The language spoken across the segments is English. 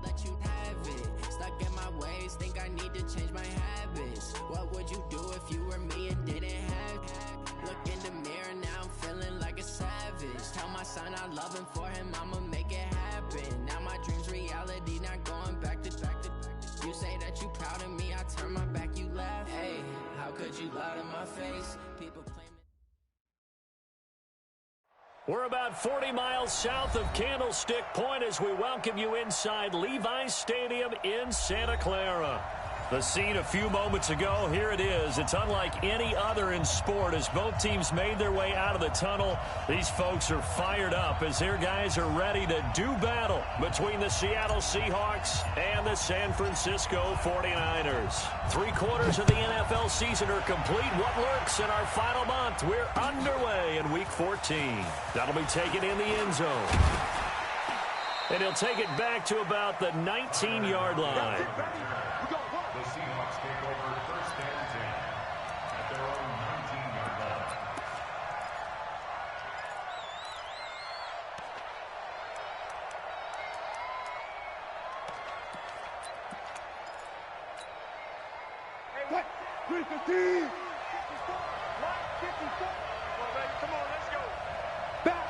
let you have it. Stuck in my ways, think I need to change my habits. What would you do if you were me and didn't have it? Look in the mirror, now I'm feeling like a savage. Tell my son I love him, for him I'ma make it happen. Now my dream's reality, not going back to. You say that you proud of me, I turn my back, you laugh. Hey, how could you lie to my face? People claim. We're about 40 miles south of Candlestick Point as we welcome you inside Levi's Stadium in Santa Clara. The scene a few moments ago, here it is. It's unlike any other in sport as both teams made their way out of the tunnel. These folks are fired up as their guys are ready to do battle between the Seattle Seahawks and the San Francisco 49ers. 3/4 of the NFL season are complete. What lurks in our final month? We're underway in Week 14. That'll be taken in the end zone. And he'll take it back to about the 19-yard line. The Seahawks take over 1st and 10 at their own 19-yard line. Hey, 315. Come on, let's go. Back.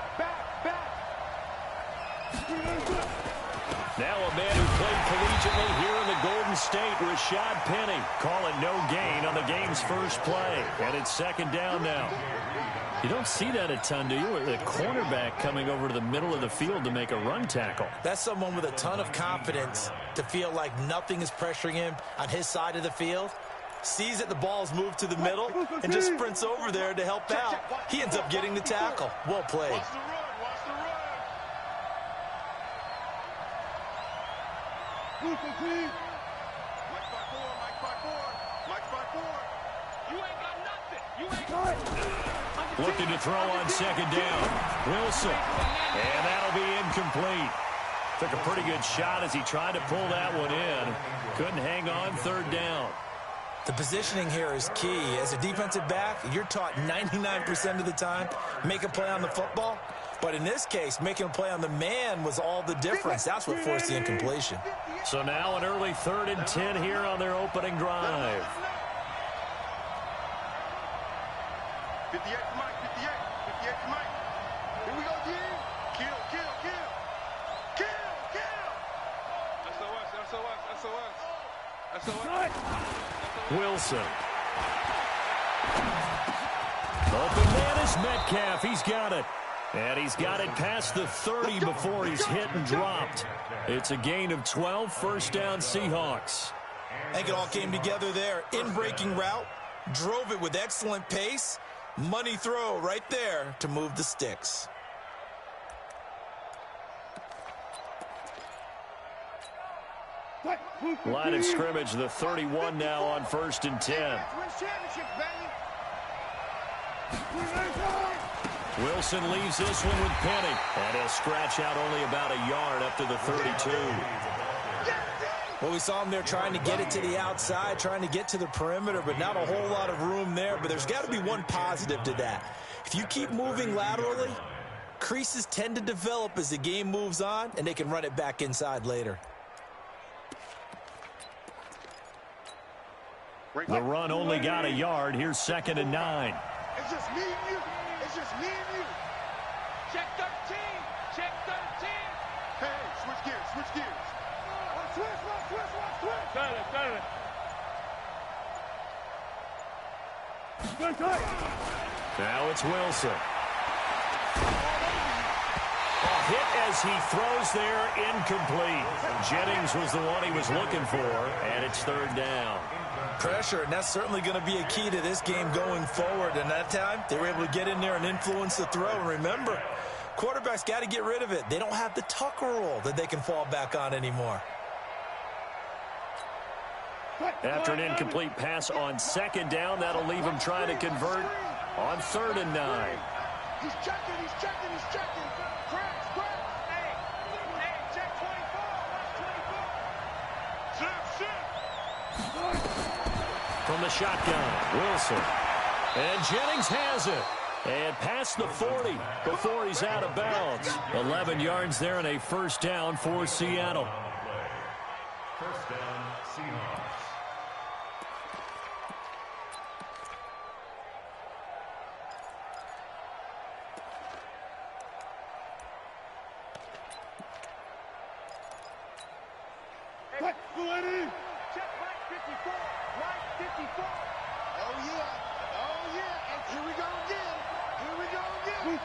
Now a man who played collegiately here in the Golden State, Rashad Penny, calling no gain on the game's first play. And it's 2nd down now. You don't see that a ton, do you? The cornerback coming over to the middle of the field to make a run tackle. That's someone with a ton of confidence to feel like nothing is pressuring him on his side of the field. Sees that the ball's moved to the middle and just sprints over there to help out. He ends up getting the tackle. Well played. Watch the run. Mike by four. You ain't got nothing. You ain't got it. Looking to throw on 2nd down. Wilson. And that'll be incomplete. Took a pretty good shot as he tried to pull that one in. Couldn't hang on 3rd down. The positioning here is key. As a defensive back, you're taught 99% of the time, make a play on the football. But in this case, making a play on the man was all the difference. That's what forced the incompletion. So now an early 3rd and 10 here on their opening drive. 58 to Mike. 58 to Mike. Here we go, again. Kill. SOS. Wilson. Open man is Metcalf. He's got it. And he's got it past the 30 before he's hit and dropped. It's a gain of 12, 1st down Seahawks. I think it all came together there. In-breaking route, drove it with excellent pace. Money throw right there to move the sticks. Line of scrimmage, the 31 now on 1st and 10. Wilson leaves this one with Penny. And he'll scratch out only about a yard up to the 32. Well, we saw him there trying to get it to the outside, trying to get to the perimeter, but not a whole lot of room there. But there's got to be one positive to that. If you keep moving laterally, creases tend to develop as the game moves on, and they can run it back inside later. The run only got a yard. Here's 2nd and 9. It's just me and you. Check 13. Hey, switch gears. Got it. Now it's Wilson. A hit as he throws there, incomplete. Jennings was the one he was looking for, and it's 3rd down. Pressure, and that's certainly going to be a key to this game going forward. And that time, they were able to get in there and influence the throw. And remember, quarterbacks got to get rid of it. They don't have the Tucker rule that they can fall back on anymore. After an incomplete pass on 2nd down, that'll leave him trying to convert on 3rd and 9. He's checking. Crash. Hey, check 24. Watch 24. From the shotgun, Wilson. And Jennings has it. And past the 40 before he's out of bounds. 11 yards there and a 1st down for Seattle. First down, Seahawks. Check right 54. Right 54. Oh, yeah. Oh, yeah. And here we go again. Here we go again.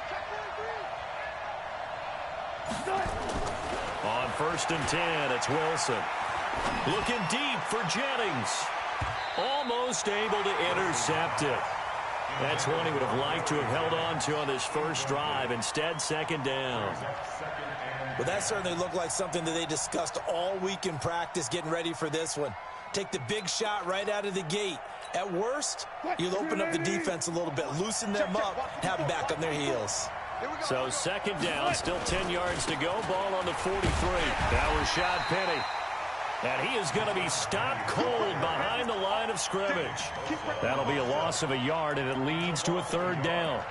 Check 43. On 1st and 10, it's Wilson. Looking deep for Jennings. Almost able to intercept it. That's one he would have liked to have held on to on this first drive. Instead, 2nd down. Well, that certainly looked like something that they discussed all week in practice getting ready for this one. Take the big shot right out of the gate. At worst, you'll open up the defense a little bit, loosen them up, have them back on their heels. So 2nd down, still 10 yards to go. Ball on the 43. That was Rashad Penny. And he is going to be stopped cold behind the line of scrimmage. That'll be a loss of a yard, and it leads to a 3rd down.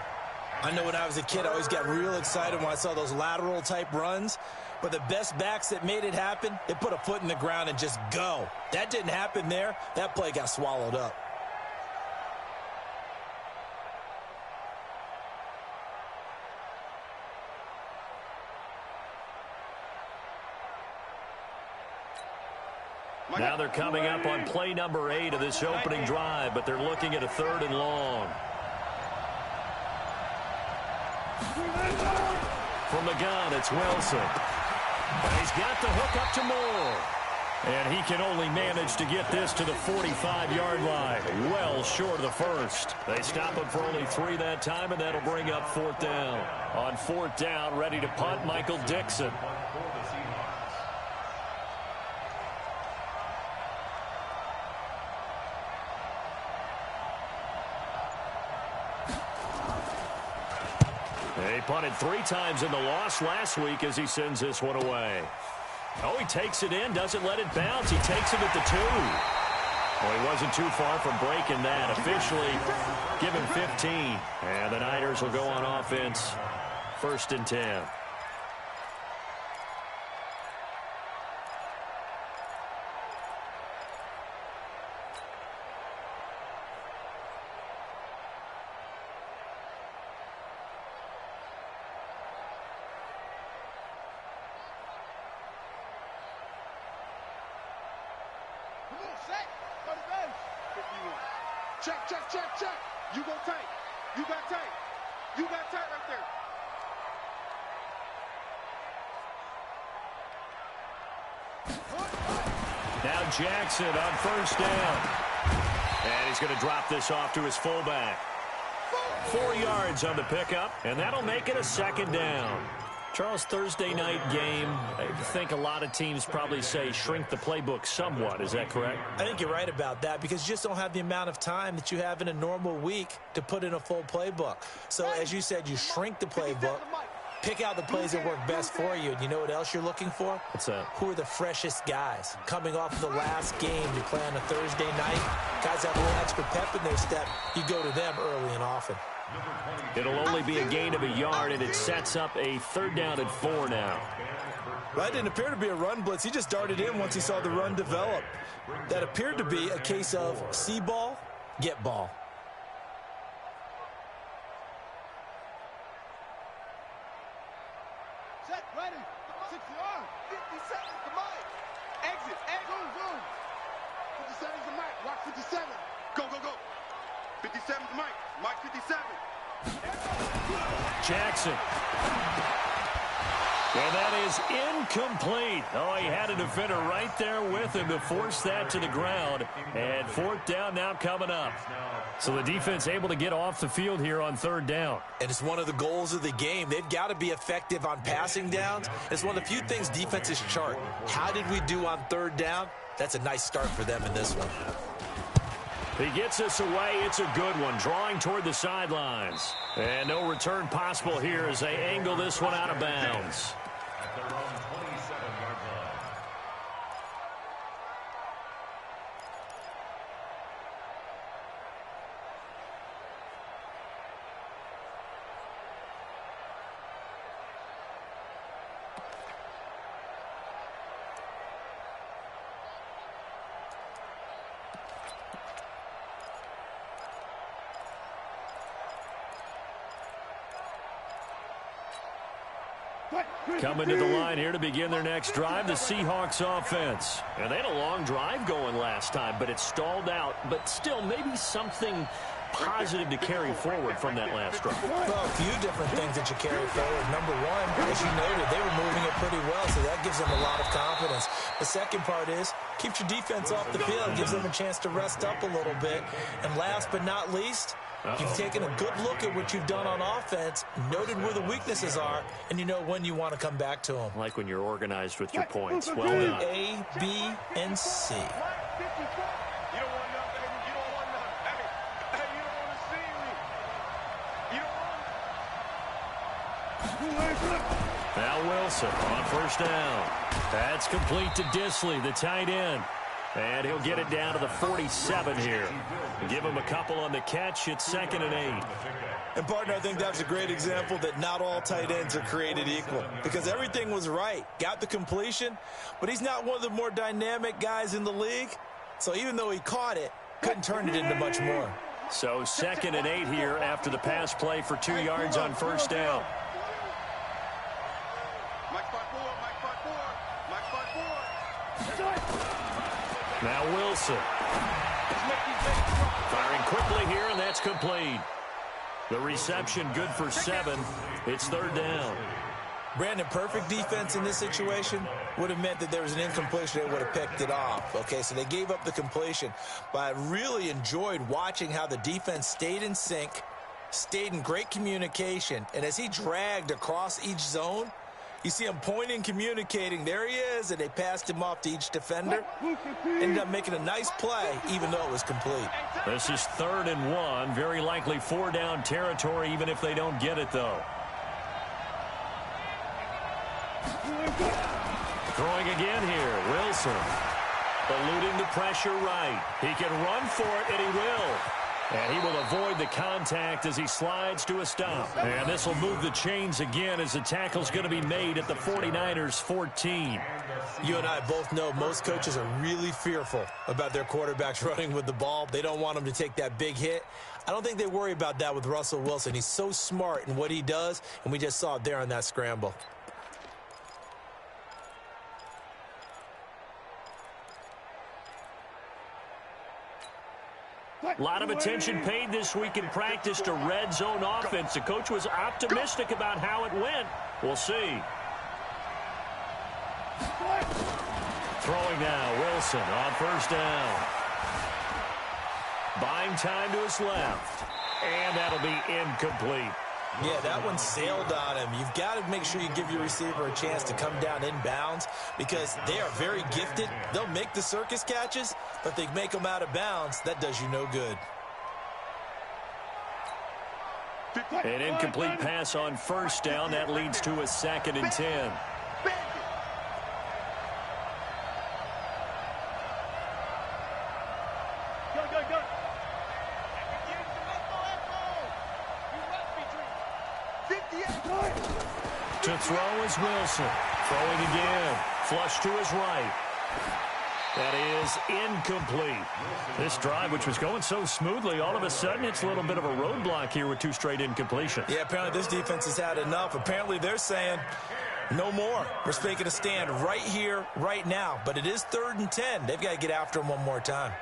I know when I was a kid, I always got real excited when I saw those lateral-type runs. But the best backs that made it happen, they put a foot in the ground and just go. That didn't happen there. That play got swallowed up. Now they're coming up on play number 8 of this opening drive, but they're looking at a 3rd and long. From the gun, it's Wilson. And he's got the hook up to Moore. And he can only manage to get this to the 45-yard line. Well short of the first. They stop him for only 3 that time, and that'll bring up 4th down. On 4th down, ready to punt, Michael Dixon. They punted 3 times in the loss last week as he sends this one away. Oh, he takes it in, doesn't let it bounce. He takes it at the 2. Well, he wasn't too far from breaking that. Officially, give him 15. And the Niners will go on offense. 1st and 10. Check. You go tight. You got tight. You got tight right there. Now Jackson on 1st down. And he's going to drop this off to his fullback. 4 yards on the pickup, and that'll make it a 2nd down. Charles, Thursday night game, I think a lot of teams probably say shrink the playbook somewhat. Is that correct? I think you're right about that because you just don't have the amount of time that you have in a normal week to put in a full playbook. So, as you said, you shrink the playbook, pick out the plays that work best for you, and you know what else you're looking for? What's that? Who are the freshest guys? Coming off of the last game, you play on a Thursday night, guys have a little extra pep in their step, you go to them early and often. It'll only be a gain of a yard, and it sets up a 3rd down and 4 now. That didn't appear to be a run blitz. He just darted in once he saw the run develop. That appeared to be a case of see ball, get ball. Set, ready. 6 yards. 50 seconds to Mike. Exit. Go. 57 to Mike. Watch 57. Go. 57 to Mike. Mike 57. Jackson. And that is incomplete. Oh, he had a defender right there with him to force that to the ground. And 4th down now coming up. So the defense able to get off the field here on 3rd down. And it's one of the goals of the game. They've got to be effective on passing downs. It's one of the few things defenses chart. How did we do on 3rd down? That's a nice start for them in this one. He gets us away. It's a good one. Drawing toward the sidelines. And no return possible here as they angle this one out of bounds. At their own 27-yard line. Coming to the line here to begin their next drive, the Seahawks offense. And they had a long drive going last time, but it stalled out. But still, maybe something positive to carry forward from that last drive. Well, a few different things that you carry forward. Number one, as you noted, they were moving it pretty well, so that gives them a lot of confidence. The second part is, keeps your defense off the field, gives them a chance to rest up a little bit. And last but not least, you've taken a good look at what you've done on offense, noted where the weaknesses are, and you know when you want to come back to them. Like when you're organized with your points. Well done. A, B, and C. Now Wilson on first down. That's complete to Dissly, the tight end. And he'll get it down to the 47 here. Give him a couple on the catch. It's 2nd and 8. And, partner, I think that was a great example that not all tight ends are created equal, because everything was right. Got the completion, but he's not one of the more dynamic guys in the league. So even though he caught it, couldn't turn it into much more. So 2nd and 8 here after the pass play for 2 yards on first down. Now Wilson. Firing quickly here, and that's complete. The reception good for 7. It's 3rd down. Brandon, perfect defense in this situation would have meant that there was an incompletion. They would have picked it off. Okay, so they gave up the completion. But I really enjoyed watching how the defense stayed in sync, stayed in great communication, and as he dragged across each zone, you see him pointing, communicating. There he is, and they passed him off to each defender. Ended up making a nice play, even though it was complete. This is 3rd and 1. Very likely 4-down territory, even if they don't get it, though. Throwing again here, Wilson. Eluding the pressure right. He can run for it, and he will. And he will avoid the contact as he slides to a stop. And this will move the chains again as the tackle's going to be made at the 49ers 14. You and I both know most coaches are really fearful about their quarterbacks running with the ball. They don't want them to take that big hit. I don't think they worry about that with Russell Wilson. He's so smart in what he does, and we just saw it there on that scramble. A lot of attention paid this week in practice to red zone offense. The coach was optimistic about how it went. We'll see. Throwing now, Wilson on first down. Buying time to his left. And that'll be incomplete. Yeah, that one sailed on him. You've got to make sure you give your receiver a chance to come down inbounds because they are very gifted. They'll make the circus catches, but if they make them out of bounds, that does you no good. An incomplete pass on first down. That leads to a 2nd and 10. To throw is Wilson. Throwing again. Flush to his right. That is incomplete. This drive, which was going so smoothly, all of a sudden it's a little bit of a roadblock here with 2 straight incompletions. Yeah, apparently this defense has had enough. Apparently they're saying no more. We're taking a stand right here, right now. But it is 3rd and 10. They've got to get after him one more time.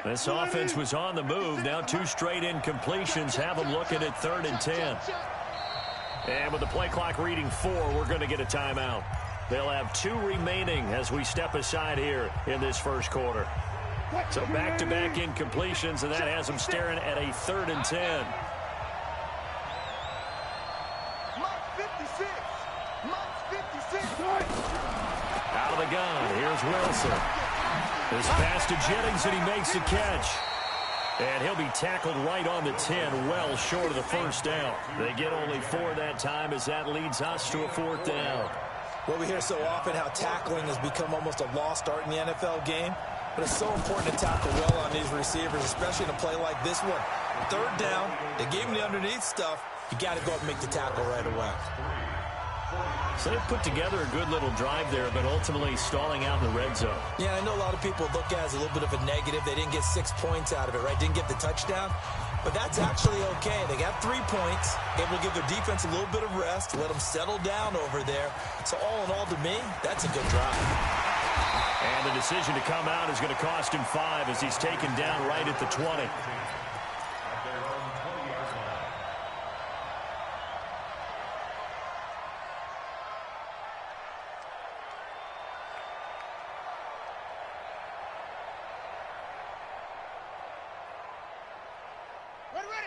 This offense was on the move. Now 2 straight incompletions have them looking at 3rd and 10. And with the play clock reading 4, we're going to get a timeout. They'll have 2 remaining as we step aside here in this first quarter. So back-to-back incompletions, and that has them staring at a 3rd and 10. Out of the gun, here's Wilson. This pass to Jennings, and he makes the catch. And he'll be tackled right on the 10, well short of the first down. They get only 4 that time as that leads us to a 4th down. Well, we hear so often how tackling has become almost a lost art in the NFL game. But it's so important to tackle well on these receivers, especially in a play like this one. Third down, they gave him the underneath stuff. You got to go up and make the tackle right away. So they put together a good little drive there, but ultimately stalling out in the red zone. Yeah, I know a lot of people look at it as a little bit of a negative. They didn't get 6 points out of it, right? Didn't get the touchdown. But that's actually okay. They got 3 points, able to give their defense a little bit of rest, let them settle down over there. So all in all, to me, that's a good drive. And the decision to come out is going to cost him 5 as he's taken down right at the 20.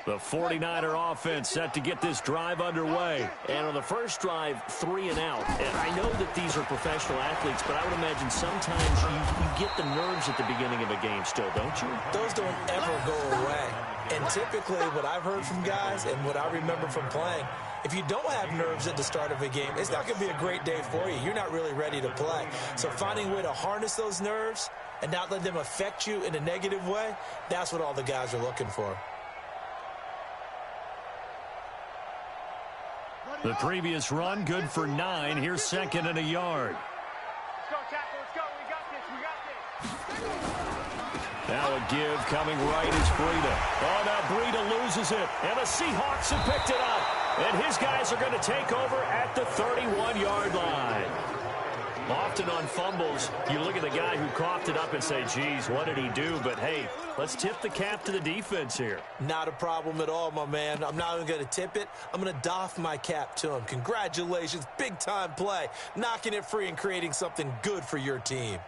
The 49er offense set to get this drive underway. And on the first drive, 3 and out. And I know that these are professional athletes, but I would imagine sometimes you get the nerves at the beginning of a game still, don't you? Those don't ever go away. And typically what I've heard from guys and what I remember from playing, if you don't have nerves at the start of a game, it's not going to be a great day for you. You're not really ready to play. So finding a way to harness those nerves and not let them affect you in a negative way, that's what all the guys are looking for. The previous run, good for 9. Here's second and a yard. Let's go, tackle. Let's go. We got this. We got this. Now a give coming right is Breida. Oh, now Breida loses it. And the Seahawks have picked it up. And his guys are going to take over at the 31-yard line. Often on fumbles, you look at the guy who coughed it up and say, geez, what did he do? But, hey, let's tip the cap to the defense here. Not a problem at all, my man. I'm not even going to tip it. I'm going to doff my cap to him. Congratulations. Big-time play. Knocking it free and creating something good for your team.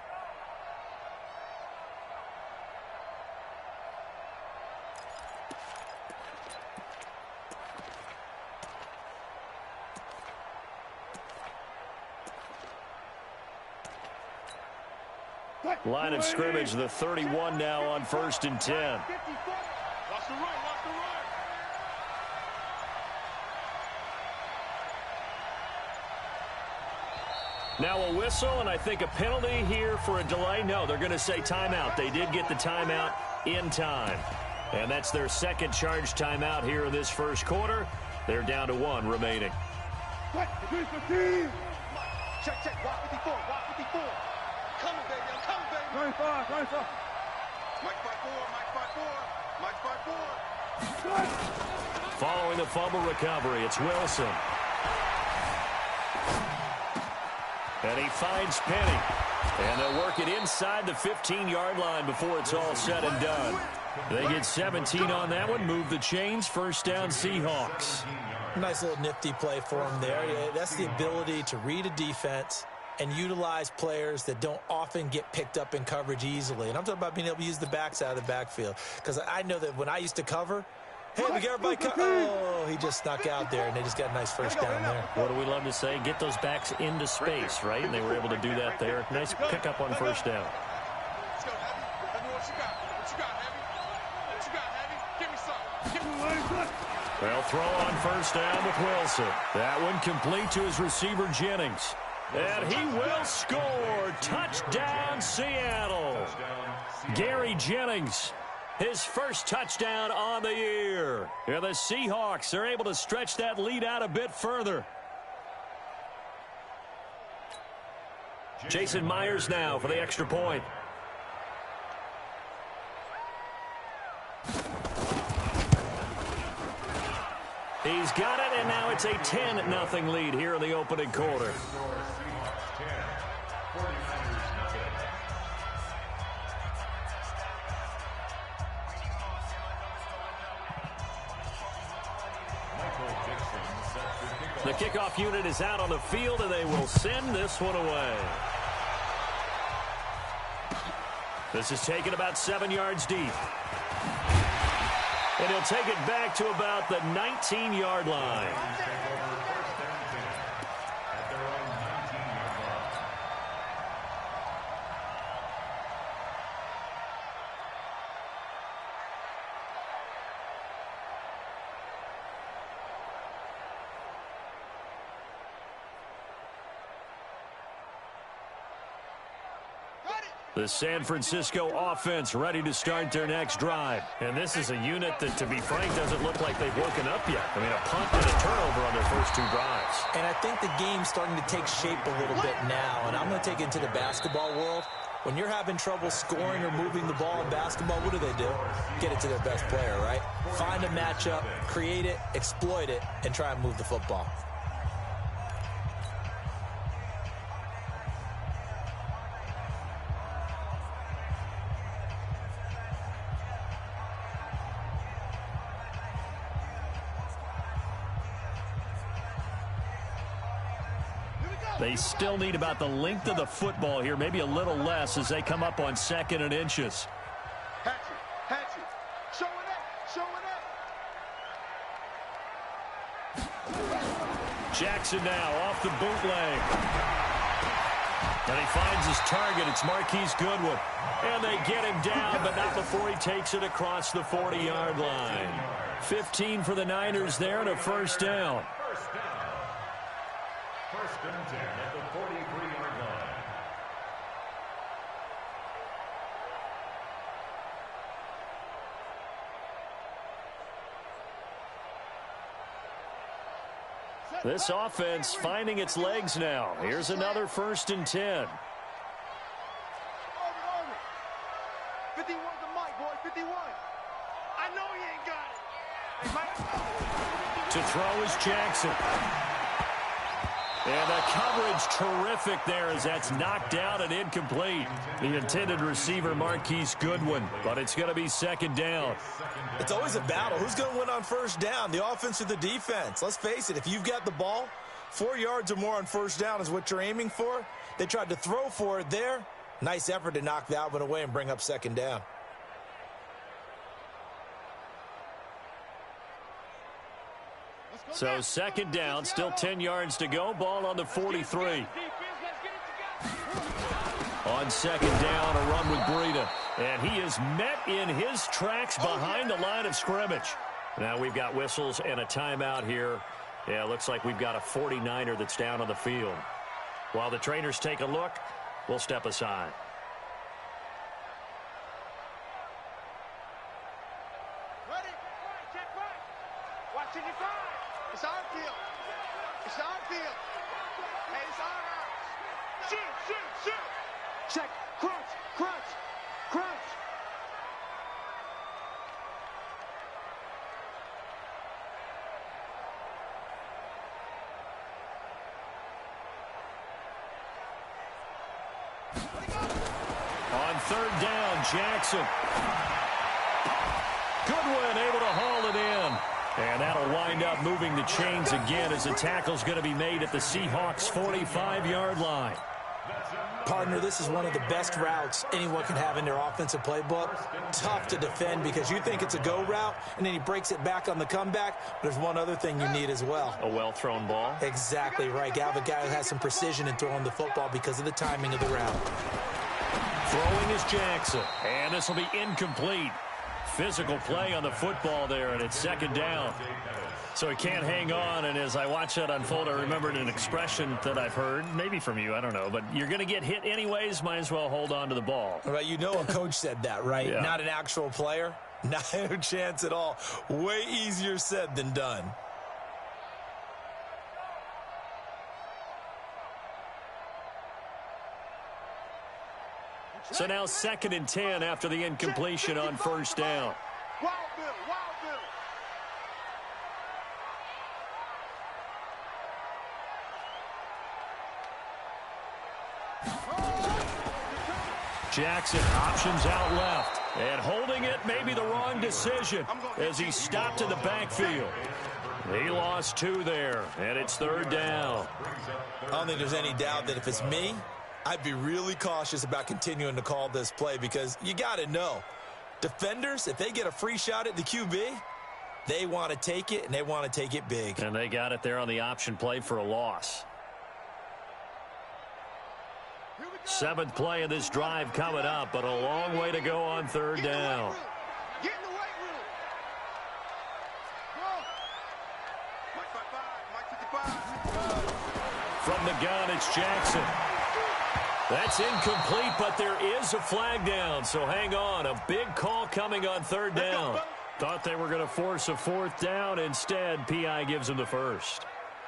Line of scrimmage, the 31 now on 1st and 10. Watch the run. Watch the run. Now a whistle, and I think a penalty here for a delay. No, they're going to say timeout. They did get the timeout in time. And that's their second charge timeout here in this first quarter. They're down to 1 remaining. Check. Walk 54. Walk 54. Coming, baby. I'm coming, baby. 95. Mike 54. Mike 54. Following the fumble recovery, it's Wilson. And he finds Penny. And they'll work it inside the 15-yard line before it's all said and done. They get 17 on that one, move the chains, first down Seahawks. Nice little nifty play for him there. Yeah, that's the ability to read a defense and utilize players that don't often get picked up in coverage easily. And I'm talking about being able to use the backside of the backfield. Because I know that when I used to cover, hey, we got everybody oh, he just snuck out there, and they just got a nice first down there. What do we love to say? Get those backs into space, right? And they were able to do that there. Nice pickup on first down. Let's go, Heavy. Heavy, what you got? What you got, Heavy? What you got, Heavy? Give me some. Give me one. They'll throw on first down with Wilson. That one complete to his receiver, Jennings. And he will score. Touchdown, Seattle. Gary Jennings, his first touchdown on the year. And the Seahawks are able to stretch that lead out a bit further. Jason Myers now for the extra point. He's got it, and now it's a 10-0 lead here in the opening quarter. The kickoff unit is out on the field, and they will send this one away. This is taken about 7 yards deep. And he'll take it back to about the 19-yard line. The San Francisco offense ready to start their next drive. And this is a unit that, to be frank, doesn't look like they've woken up yet. I mean, a punt and a turnover on their first 2 drives. And I think the game's starting to take shape a little bit now. And I'm going to take it into the basketball world. When you're having trouble scoring or moving the ball in basketball, what do? Get it to their best player, right? Find a matchup, create it, exploit it, and try and move the football. They still need about the length of the football here, maybe a little less as they come up on 2nd and inches. Hatchet. Show it up. Jackson now off the bootleg. And he finds his target. It's Marquise Goodwin. And they get him down, but not before he takes it across the 40-yard line. 15 for the Niners there and a first down. First and 10 at the 43-yard line. This offense finding its legs now. Here's another 1st and 10. 51 the mic, boy. 51. I know he ain't got it. Hey, Mike. To throw is Jackson. And the coverage terrific there as that's knocked down and incomplete. The intended receiver, Marquise Goodwin, but it's going to be 2nd down. It's always a battle. Who's going to win on first down, the offense or the defense? Let's face it, if you've got the ball, 4 yards or more on first down is what you're aiming for. They tried to throw for it there. Nice effort to knock that one away and bring up 2nd down. So 2nd down, still 10 yards to go. Ball on the 43. On 2nd down, a run with Breida. And he is met in his tracks behind the line of scrimmage. Now we've got whistles and a timeout here. Yeah, it looks like we've got a 49er that's down on the field. While the trainers take a look, we'll step aside. Ready? Check right. Watch your five. It's our field. It's our field. Hey, it's our house. Shoot. Check. Crunch. On 3rd down, Jackson. Goodwin able to haul it in. And that'll wind up moving the chains again as the tackle's going to be made at the Seahawks' 45-yard line. Partner, this is one of the best routes anyone can have in their offensive playbook. Tough to defend because you think it's a go route, and then he breaks it back on the comeback. There's one other thing you need as well. A well-thrown ball. Exactly right. You have a guy who has some precision in throwing the football because of the timing of the route. Throwing is Jackson, and this will be incomplete. Physical play on the football there, and it's 2nd down. So he can't hang on, and as I watch that unfold, I remembered an expression that I've heard, maybe from you, I don't know, but you're going to get hit anyways, might as well hold on to the ball. Right, you know a coach said that, right? Yeah. Not an actual player. Not a chance at all. Way easier said than done. So now 2nd and 10 after the incompletion on 1st down. Wild Bill. Jackson options out left. And holding it may be the wrong decision as he stopped in the backfield. He lost 2 there, and it's 3rd down. I don't think there's any doubt that if it's me, I'd be really cautious about continuing to call this play because you got to know, defenders, if they get a free shot at the QB, they want to take it, and they want to take it big. And they got it there on the option play for a loss. 7th play of this drive coming up, but a long way to go on 3rd down. Get in the weight room. Mike 55. From the gun, it's Jackson. That's incomplete, but there is a flag down, so hang on. A big call coming on third down. Thought they were going to force a fourth down. Instead, P.I. gives them the first.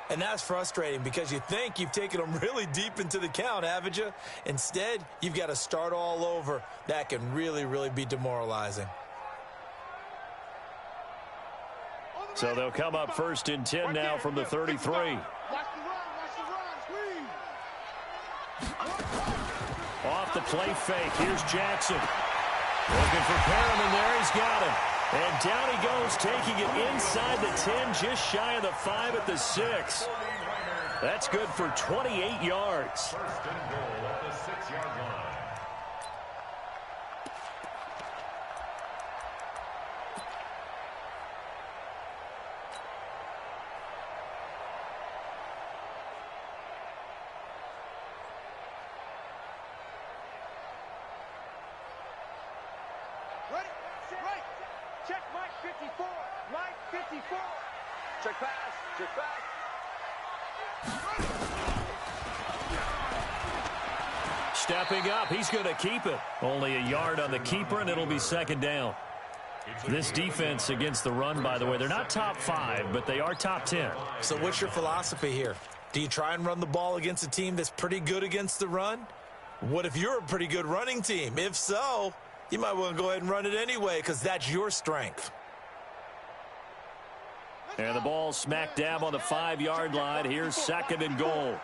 And that's frustrating because you think you've taken them really deep into the count, haven't you? Instead, you've got to start all over. That can really, really be demoralizing. So they'll come up first and 10 now from the 33. Off the play fake. Here's Jackson. Looking for Perriman there. He's got him. And down he goes, taking it inside the 10, just shy of the 5 at the 6. That's good for 28 yards. First and goal at the 6-yard line. Ready? Right. Check Mike 54. Mike 54. Check pass. Check pass. Stepping up, he's going to keep it. Only a yard on the keeper, and it'll be second down. This defense against the run, by the way, they're not top 5, but they are top 10. So what's your philosophy here? Do you try and run the ball against a team that's pretty good against the run? What if you're a pretty good running team? If so, you might want to go ahead and run it anyway because that's your strength. And the ball smack dab on the 5-yard line. Here's second and goal.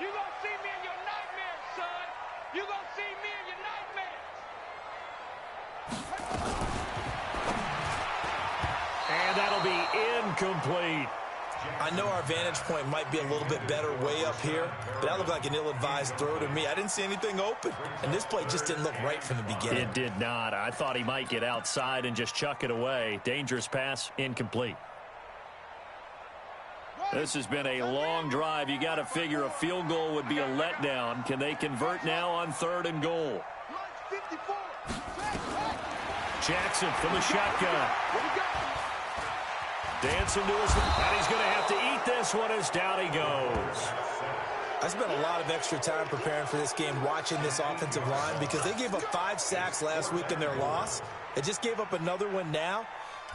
You gonna see me in your nightmares, son. You gonna see me in your nightmares. And that'll be incomplete. I know our vantage point might be a little bit better way up here, but that looked like an ill-advised throw to me. I didn't see anything open, and this play just didn't look right from the beginning. It did not. I thought he might get outside and just chuck it away. Dangerous pass, incomplete. This has been a long drive. You got to figure a field goal would be a letdown. Can they convert now on third and goal? Jackson from the shotgun. Dancing to his, and he's going to have to eat this one as down he goes. I spent a lot of extra time preparing for this game watching this offensive line because they gave up 5 sacks last week in their loss. They just gave up another one now.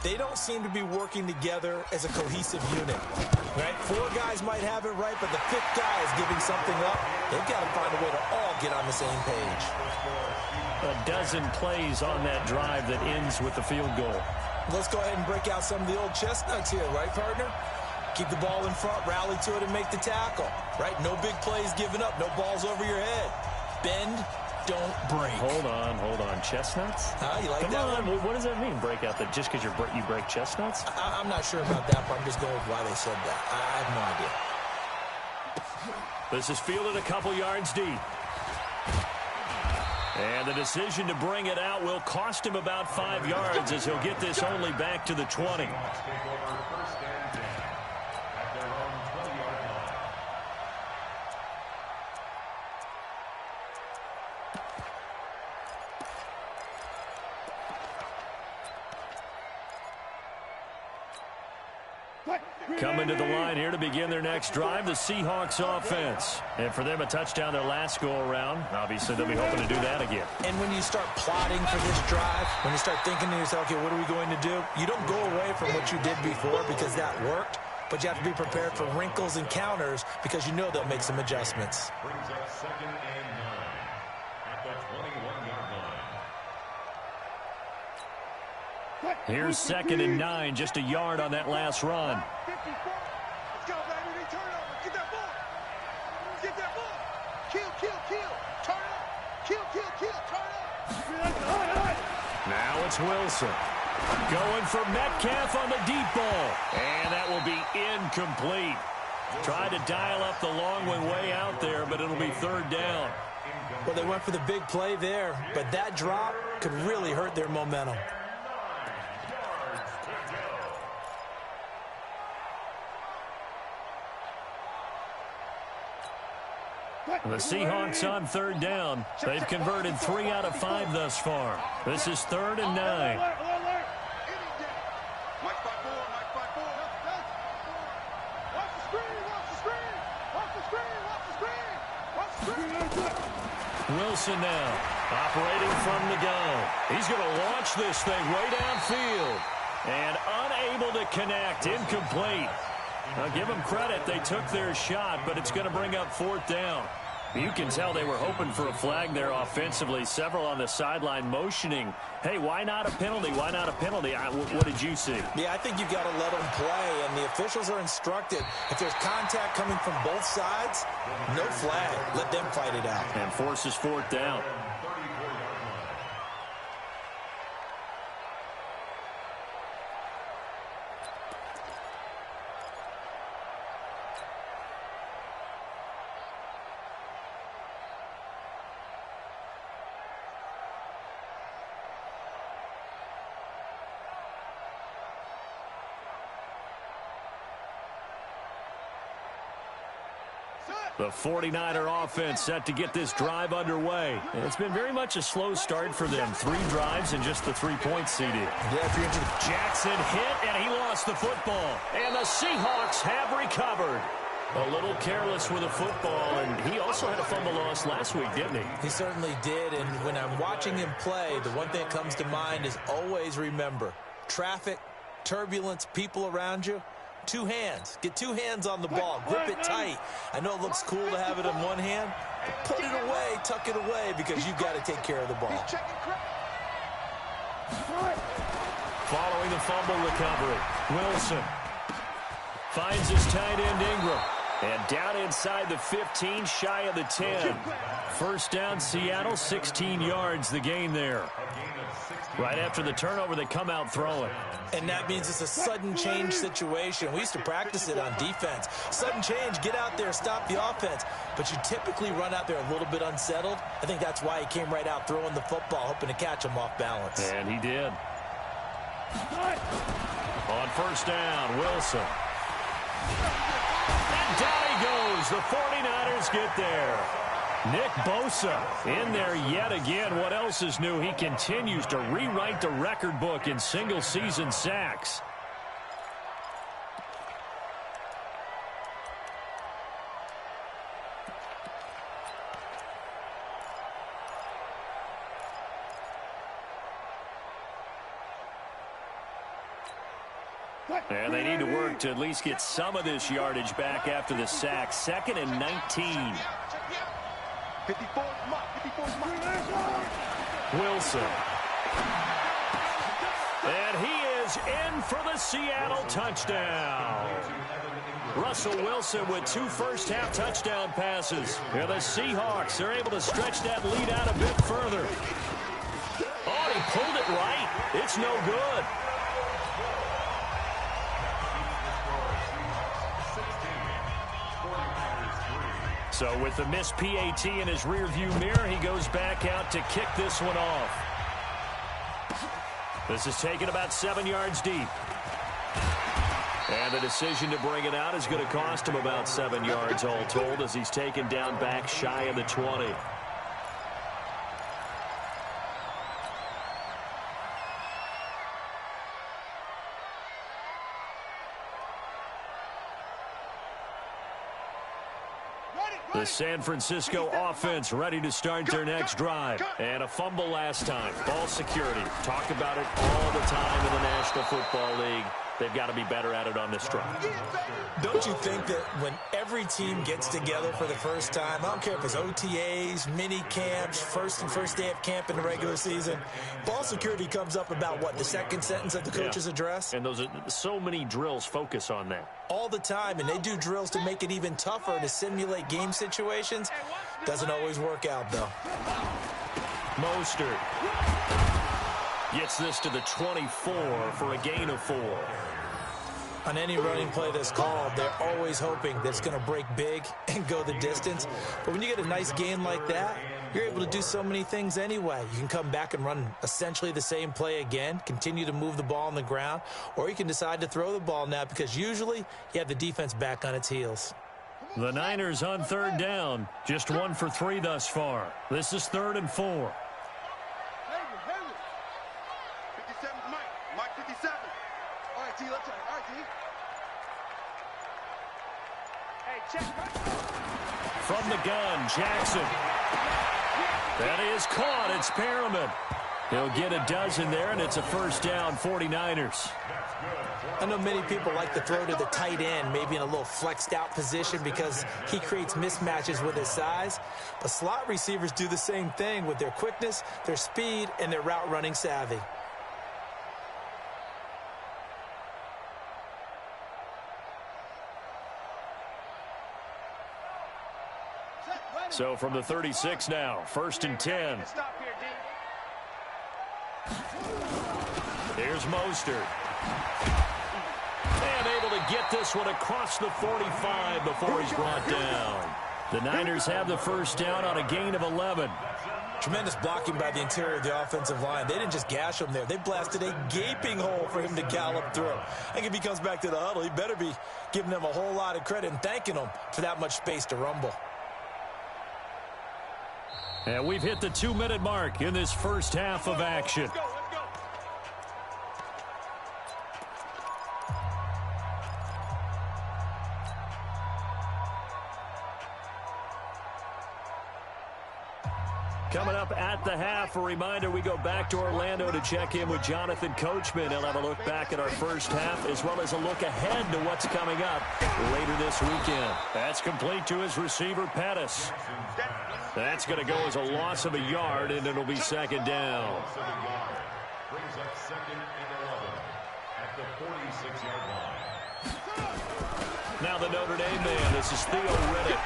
They don't seem to be working together as a cohesive unit. Right? 4 guys might have it right, but the 5th guy is giving something up. They've got to find a way to all get on the same page. A dozen plays on that drive that ends with the field goal. Let's go ahead and break out some of the old chestnuts here, right, partner? Keep the ball in front, rally to it, and make the tackle, right? No big plays given up, no balls over your head. Bend, don't break. Hold on. Chestnuts? You like Come that on. one? What does that mean, break out? That just because you break chestnuts? I'm not sure about that, but I'm just going with why they said that. I have no idea. This is fielded a couple yards deep. And the decision to bring it out will cost him about 5 yards as he'll get this only back to the 20. Coming to the line here to begin their next drive, the Seahawks offense. And for them, a touchdown their last go-around. Obviously, they'll be hoping to do that again. And when you start plotting for this drive, when you start thinking to yourself, okay, what are we going to do? You don't go away from what you did before because that worked, but you have to be prepared for wrinkles and counters because you know they'll make some adjustments. Brings up second and 9 at the 21-yard line. Here's second and 9, just a yard on that last run. 54. Let's go, baby. Turn over. Get that ball. Get that ball. Kill. Turn up. Kill. Turn up. Now it's Wilson. Going for Metcalf on the deep ball. And that will be incomplete. Tried to dial up the long one way out there, but it'll be third down. Well, they went for the big play there, but that drop could really hurt their momentum. The Seahawks on third down. They've converted 3 out of 5 thus far. This is third and 9. Mike 5-4. Watch the screen. Wilson now, operating from the gun. He's going to launch this thing way downfield. And unable to connect, incomplete. Now give them credit, they took their shot, but it's going to bring up 4th down. You can tell they were hoping for a flag there offensively. Several on the sideline motioning, hey, why not a penalty? Why not a penalty? What did you see? Yeah, I think you've got to let them play, and the officials are instructed. If there's contact coming from both sides, no flag. Let them fight it out. And forces 4th down. The 49er offense set to get this drive underway. And it's been very much a slow start for them. 3 drives and just the 3-point CD. Yeah, if you're into Jackson hit, and he lost the football. And the Seahawks have recovered. A little careless with the football, and he also had a fumble loss last week, didn't he? He certainly did, and when I'm watching him play, the one thing that comes to mind is always remember, traffic, turbulence, people around you. 2 hands. Get 2 hands on the ball. Grip it tight. I know it looks cool to have it in one hand, but put it away, tuck it away, because you've got to take care of the ball. Following the fumble recovery, Wilson finds his tight end Ingram. And down inside the 15, shy of the 10. 1st down, Seattle, 16 yards the gain there. Right after the turnover, they come out throwing. And that means it's a sudden change situation. We used to practice it on defense. Sudden change, get out there, stop the offense. But you typically run out there a little bit unsettled. I think that's why he came right out throwing the football, hoping to catch him off balance. And he did. On 1st down, Wilson. And down he goes. The 49ers get there. Nick Bosa in there yet again. What else is new? He continues to rewrite the record book in single-season sacks. And they need to work to at least get some of this yardage back after the sack. 2nd and 19. Wilson. And he is in for the Seattle touchdown. Russell Wilson with 2 first-half touchdown passes. And the Seahawks are able to stretch that lead out a bit further. Oh, he pulled it right. It's no good. So with the missed PAT in his rearview mirror, he goes back out to kick this one off. This is taken about 7 yards deep. And the decision to bring it out is going to cost him about 7 yards all told as he's taken down back shy of the 20. The San Francisco offense ready to start their next drive. And a fumble last time. Ball security. Talk about it all the time in the National Football League. They've got to be better at it on this drive. Don't you think that when every team gets together for the first time, I don't care if it's OTAs, mini camps, first day of camp in the regular season, ball security comes up about, what, the second sentence of the coach's address? And those are so many drills focus on that. All the time, and they do drills to make it even tougher to simulate game situations. Doesn't always work out, though. Mostert gets this to the 24 for a gain of 4. On any running play that's called, they're always hoping that it's going to break big and go the distance. But when you get a nice gain like that, you're able to do so many things anyway. You can come back and run essentially the same play again, continue to move the ball on the ground, or you can decide to throw the ball now because usually you have the defense back on its heels. The Niners on 3rd down, just 1 for 3 thus far. This is 3rd and 4. 57, Mike 57. All right, T, let's try. All right, T. Hey, check. From the gun, Jackson. That is caught. It's Perriman. He'll get a dozen there, and it's a first down, 49ers. I know many people like to throw to the tight end, maybe in a little flexed out position because he creates mismatches with his size. But slot receivers do the same thing with their quickness, their speed, and their route running savvy. So from the 36 now, first and 10. Here's Mostert. And able to get this one across the 45 before he's brought down. The Niners have the first down on a gain of 11. Tremendous blocking by the interior of the offensive line. They didn't just gash him there. They blasted a gaping hole for him to gallop through. I think if he comes back to the huddle, he better be giving them a whole lot of credit and thanking them for that much space to rumble. And we've hit the 2-minute mark in this first half of action. Let's go. Coming up at the half, a reminder, we go back to Orlando to check in with Jonathan Coachman. He'll have a look back at our first half as well as a look ahead to what's coming up later this weekend. That's complete to his receiver, Pettis. That's going to go as a loss of a yard, and it'll be second down. Brings up second and 11 at the 46-yard line. Now the Notre Dame man, this is Theo Riddick.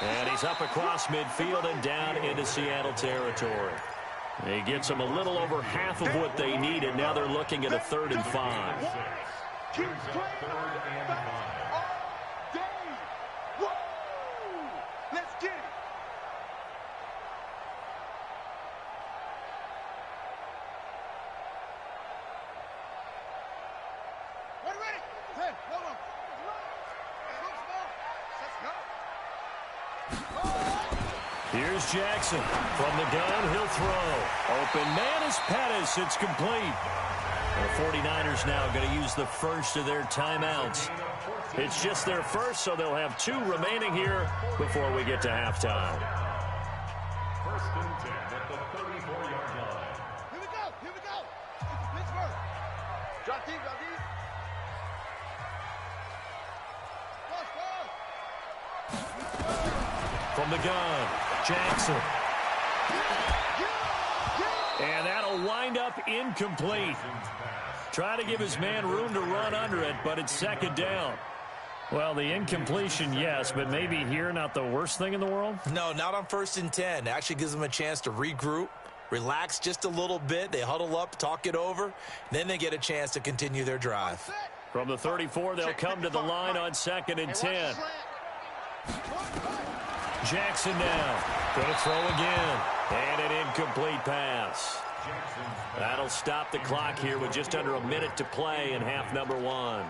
And he's up across midfield and down into Seattle territory. He gets them a little over half of what they needed. Now they're looking at a 3rd and 5. Keep playing. 3rd and 5. All day. Woo! Let's get it. Ready? Hey, hold on. Here's Jackson. From the gun, he'll throw. Open man is Pettis. It's complete. The 49ers now going to use the first of their timeouts. It's just their first, so they'll have 2 remaining here before we get to halftime. First and 10 at the 34-yard line. Here we go. Pittsburgh. Drop deep. From the gun, Jackson. And that'll wind up incomplete. Try to give his man room to run under it, but it's second down. Well, the incompletion, yes, but maybe here not the worst thing in the world? No, not on 1st and 10. Actually gives them a chance to regroup, relax just a little bit. They huddle up, talk it over. Then they get a chance to continue their drive. From the 34, they'll come to the line on 2nd and 10. Jackson now. Going to throw again. And an incomplete pass. That'll stop the clock here with just under a minute to play in half number 1.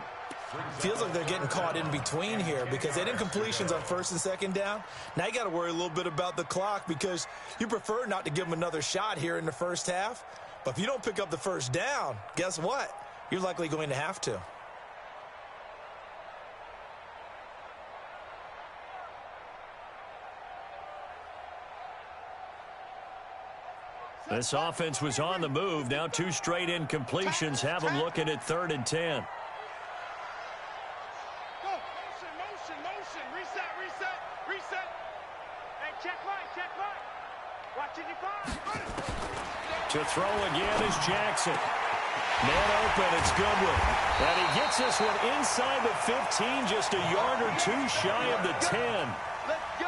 Feels like they're getting caught in between here because they did incompletions on 1st and 2nd down. Now you got to worry a little bit about the clock because you prefer not to give them another shot here in the first half. But if you don't pick up the first down, guess what? You're likely going to have to. This offense was on the move. Now 2 straight incompletions have them looking at 3rd and 10. Go. Motion. Reset. And check right. Watching your five. To throw again is Jackson. Man open, it's Goodwin. And he gets this one inside the 15, just a yard or 2 shy of the 10.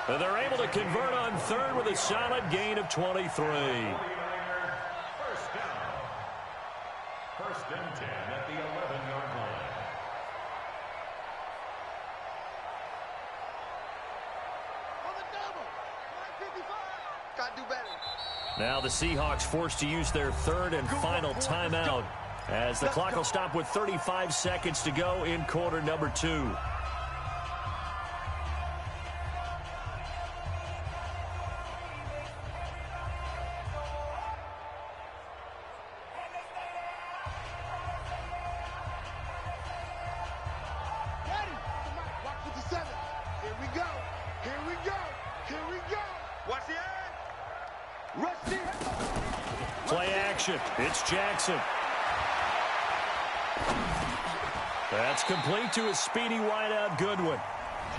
And they're able to convert on 3rd with a solid gain of 23. First and 10 at the 11-yard line. On the double. 155. Gotta do better. Now the Seahawks forced to use their 3rd and final timeout as the clock will stop with 35 seconds to go in quarter number 2. Here we go. Watch the eye. Rush action. It's Jackson. That's complete to his speedy wideout Goodwin.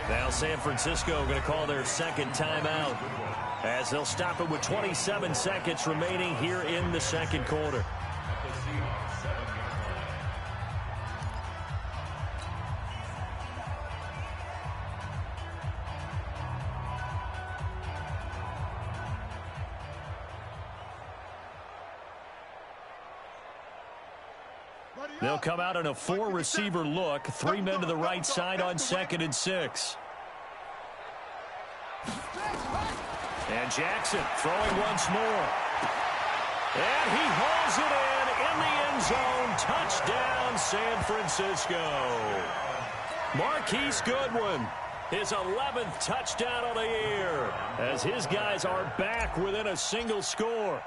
Now San Francisco going to call their second timeout as they'll stop it with 27 seconds remaining here in the second quarter. They'll come out in a 4-receiver look. 3 men to the right side on 2nd and 6. And Jackson throwing once more. And he hauls it in the end zone. Touchdown, San Francisco. Marquise Goodwin, his 11th touchdown of the year, as his guys are back within a single score.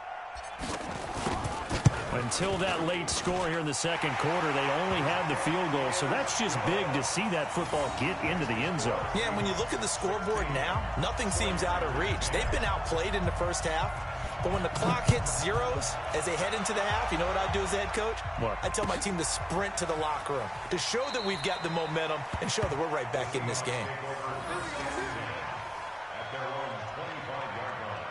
Until that late score here in the second quarter, they only had the field goal. So that's just big to see that football get into the end zone. Yeah, and when you look at the scoreboard now, nothing seems out of reach. They've been outplayed in the first half. But when the clock hits zeros as they head into the half, you know what I do as a head coach? What? I tell my team to sprint to the locker room to show that we've got the momentum and show that we're right back in this game. At their own 25-yard line.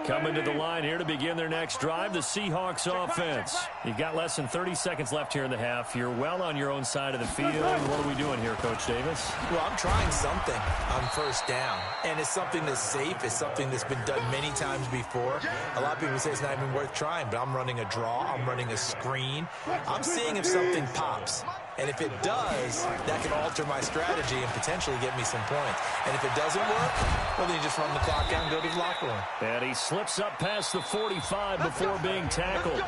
Coming to the line here to begin their next drive, the Seahawks offense. You've got less than 30 seconds left here in the half. You're well on your own side of the field. What are we doing here, Coach Davis? Well, I'm trying something on first down, and it's something that's safe. It's something that's been done many times before. A lot of people say it's not even worth trying, but I'm running a draw. I'm running a screen. I'm seeing if something pops. And if it does, that can alter my strategy and potentially get me some points. And if it doesn't work, well, then you just run the clock out and go to the locker room. And he slips up past the 45 before being tackled.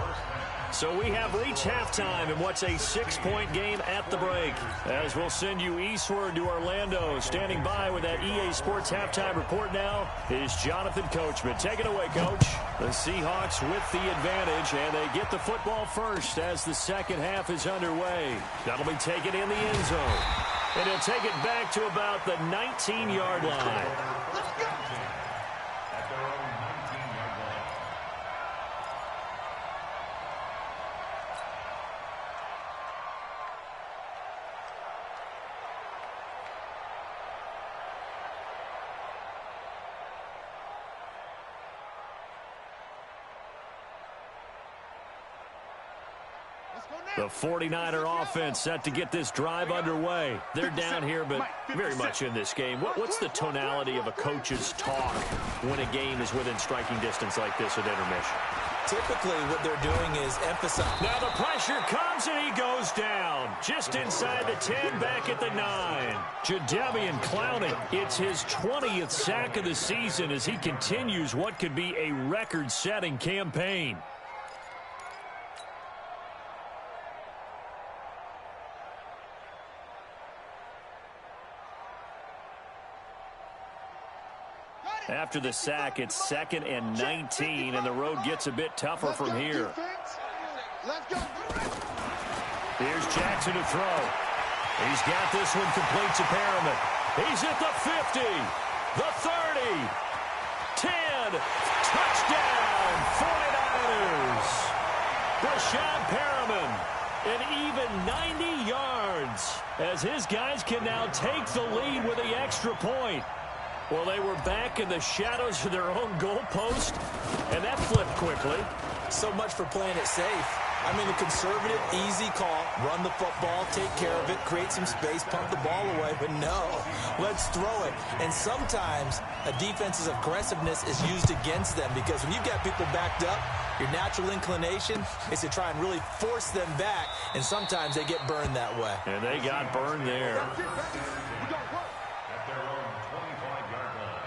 So we have reached halftime in what's a 6-point game at the break. As we'll send you eastward to Orlando. Standing by with that EA Sports halftime report now is Jonathan Coachman. Take it away, Coach. The Seahawks with the advantage, and they get the football first as the second half is underway. That'll be taken in the end zone. And he'll take it back to about the 19-yard line. At their own 19-yard line. The 49er offense set to get this drive underway. They're down here, but very much in this game. What's the tonality of a coach's talk when a game is within striking distance like this at intermission? Typically, what they're doing is emphasize. Now the pressure comes, and he goes down. Just inside the 10, back at the 9. Jadeveon Clowney, it's his 20th sack of the season as he continues what could be a record-setting campaign. After the sack, it's 2nd and 19, and the road gets a bit tougher from here. Here's Jackson to throw. He's got this one complete to Perriman. He's at the 50, the 30, 10, touchdown, 49ers. Breshad Perriman, an even 90 yards, as his guys can now take the lead with the extra point. Well, they were back in the shadows of their own goalpost, and that flipped quickly. So much for playing it safe. I mean, a conservative, easy call, run the football, take care of it, create some space, pump the ball away. But no, let's throw it. And sometimes a defense's aggressiveness is used against them because when you've got people backed up, your natural inclination is to try and really force them back, and sometimes they get burned that way. And they got burned there. At their own 25-yard line.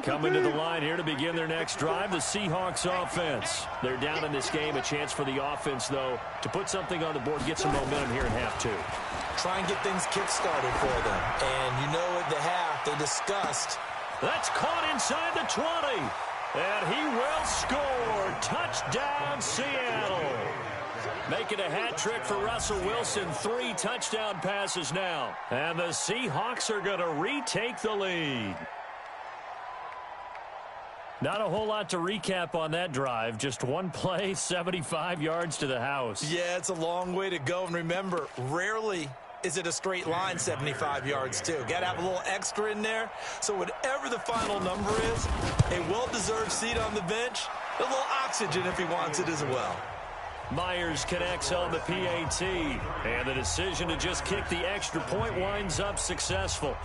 Coming to the line here to begin their next drive, the Seahawks offense. They're down in this game. A chance for the offense, though, to put something on the board, get some momentum here in half two. Try and get things kick-started for them. And you know at the half, they discussed. That's caught inside the 20. And he will score. Touchdown, Seattle. Making a hat trick for Russell Wilson. 3 touchdown passes now. And the Seahawks are going to retake the lead. Not a whole lot to recap on that drive. Just one play, 75 yards to the house. Yeah, it's a long way to go. And remember, rarely is it a straight line 75 yards, too. Got to have a little extra in there. So whatever the final number is, a well-deserved seat on the bench, a little oxygen if he wants it as well. Myers connects on the PAT. And the decision to just kick the extra point winds up successful.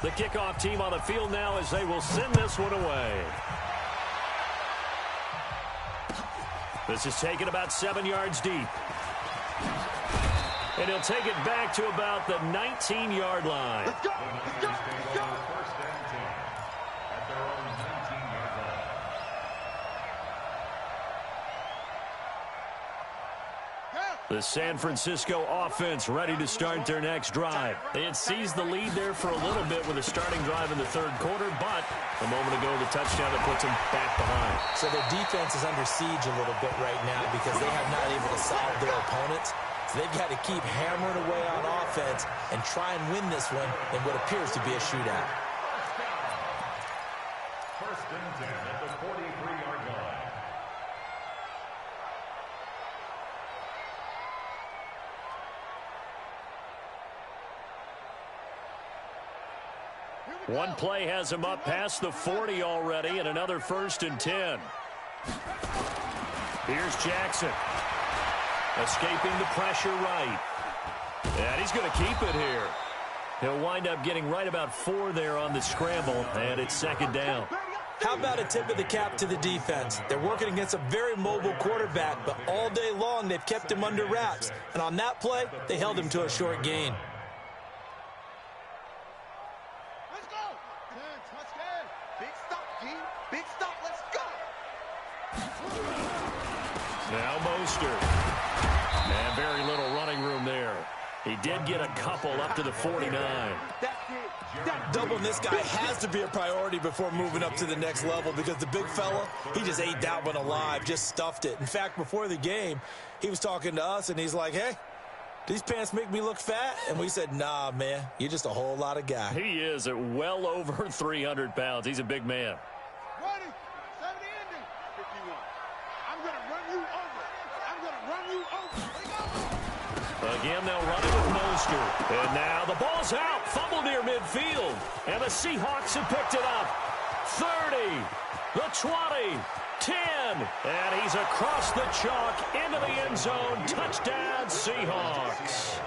The kickoff team on the field now as they will send this one away. This is taken about 7 yards deep. And he'll take it back to about the 19-yard line. Let's go! Let's go! Let's go! First and 10 at their own 19-yard line. The San Francisco offense ready to start their next drive. They had seized the lead there for a little bit with a starting drive in the third quarter, but a moment ago the touchdown that puts them back behind. So their defense is under siege a little bit right now because they have not able to solve their opponents. So they've got to keep hammering away on offense and try and win this one in what appears to be a shootout. First and 10 at the 43-yard line. One play has him up past the 40 already, and another first and 10. Here's Jackson. Escaping the pressure right. And he's going to keep it here. He'll wind up getting right about 4 there on the scramble, and it's second down. How about a tip of the cap to the defense? They're working against a very mobile quarterback, but all day long they've kept him under wraps. And on that play, they held him to a short gain. Let's go! Let's go! Big stop, G. Big stop. Let's go! Now Mostert. And very little running room there. He did get a couple up to the 49. Doubling this guy has to be a priority before moving up to the next level because the big fella, he just ate that one alive, just stuffed it. In fact, before the game, he was talking to us, and he's like, hey, these pants make me look fat? And we said, nah, man, you're just a whole lot of guy. He is at well over 300 pounds. He's a big man. Ready? 70 ending. 51. I'm going to run you over. I'm going to run you over. Again, they'll run it with Mostert. And now the ball's out. Fumble near midfield. And the Seahawks have picked it up. 30. The 20. 10. And he's across the chalk into the end zone. Touchdown, Seahawks.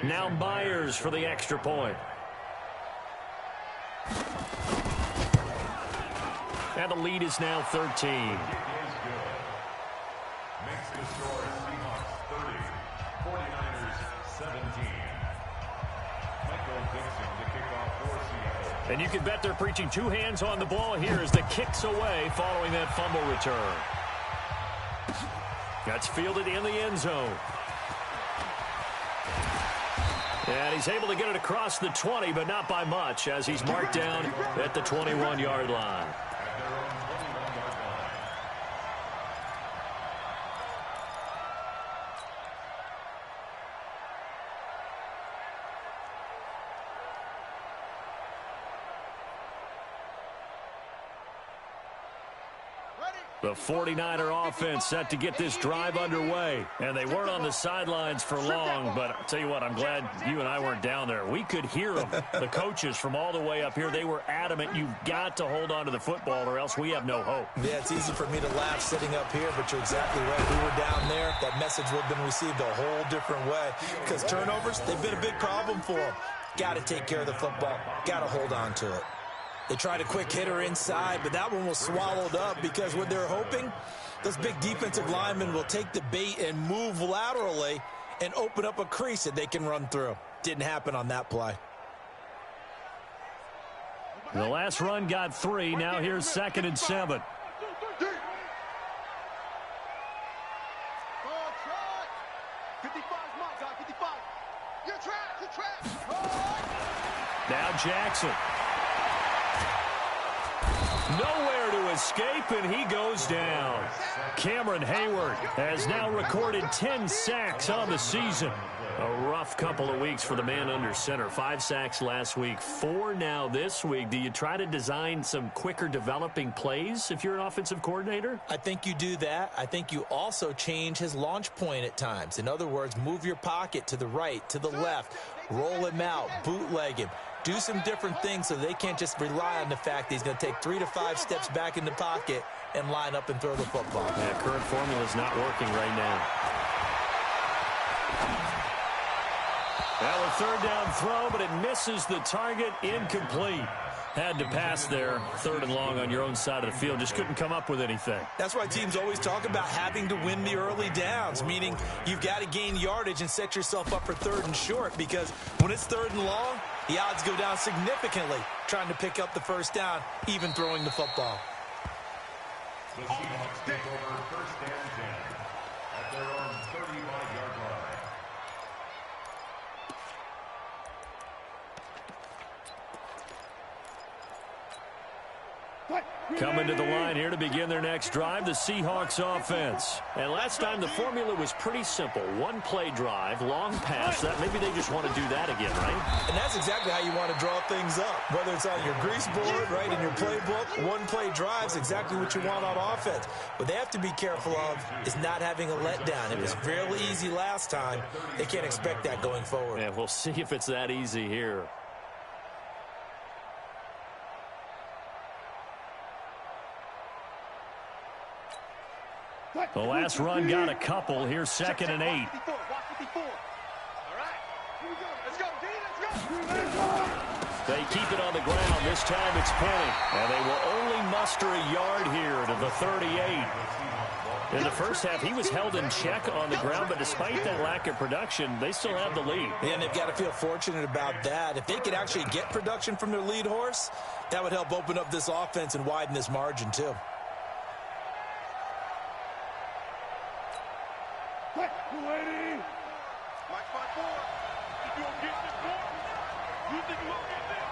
Now Myers for the extra point. And the lead is now 13. Makes the score Seahawks 30, 49ers 17. Michael Dixon to kick off for Seattle. And you can bet they're preaching 2 hands on the ball here as the kick's away following that fumble return. That's fielded in the end zone. And he's able to get it across the 20, but not by much, as he's marked down at the 21-yard line. Ready? The 49er offense set to get this drive underway. And they weren't on the sidelines for long, but I'll tell you what, I'm glad you and I weren't down there. We could hear them, the coaches from all the way up here. They were adamant, you've got to hold on to the football or else we have no hope. Yeah, it's easy for me to laugh sitting up here, but you're exactly right. We were down there. That message would have been received a whole different way because turnovers, they've been a big problem for them. Got to take care of the football. Got to hold on to it. They tried a quick hitter inside, but that one was swallowed up because what they're hoping, those big defensive linemen will take the bait and move laterally and open up a crease that they can run through. Didn't happen on that play. The last run got 3. Now here's 2nd and 7. Now Jackson. Nowhere to escape, and he goes down. Cameron Hayward has now recorded 10 sacks on the season. A rough couple of weeks for the man under center. 5 sacks last week, 4 now this week. Do you try to design some quicker developing plays if you're an offensive coordinator? I think you do that. I think you also change his launch point at times. In other words, move your pocket to the right, to the left, roll him out, bootleg him. Do some different things so they can't just rely on the fact that he's going to take 3 to 5 steps back in the pocket and line up and throw the football. Yeah, current formula is not working right now. Well, a 3rd down throw, but it misses the target, incomplete. Had to pass there, 3rd and long on your own side of the field. Just couldn't come up with anything. That's why teams always talk about having to win the early downs, meaning you've got to gain yardage and set yourself up for 3rd and short, because when it's 3rd and long, the odds go down significantly trying to pick up the 1st down, even throwing the football. The Seahawks take over 1st and 10 at their own 35-yard line. Coming to the line here to begin their next drive, the Seahawks offense. And last time the formula was pretty simple. 1 play drive, long pass. That maybe they just want to do that again, right? And that's exactly how you want to draw things up. Whether it's on your grease board, right, in your playbook, 1 play drive's exactly what you want on offense. What they have to be careful of is not having a letdown. It was fairly easy last time. They can't expect that going forward. Yeah, we'll see if it's that easy here. The last run got a couple. Here's 2nd and 8. All right. Here we go. Let's go, D. Let's go. They keep it on the ground. This time it's plenty. And they will only muster a yard here to the 38. In the first half, he was held in check on the ground, but despite that lack of production, they still have the lead. And they've got to feel fortunate about that. If they could actually get production from their lead horse, that would help open up this offense and widen this margin, too. Lady. Watch my board. You gonna get this board? You think you gonna get this?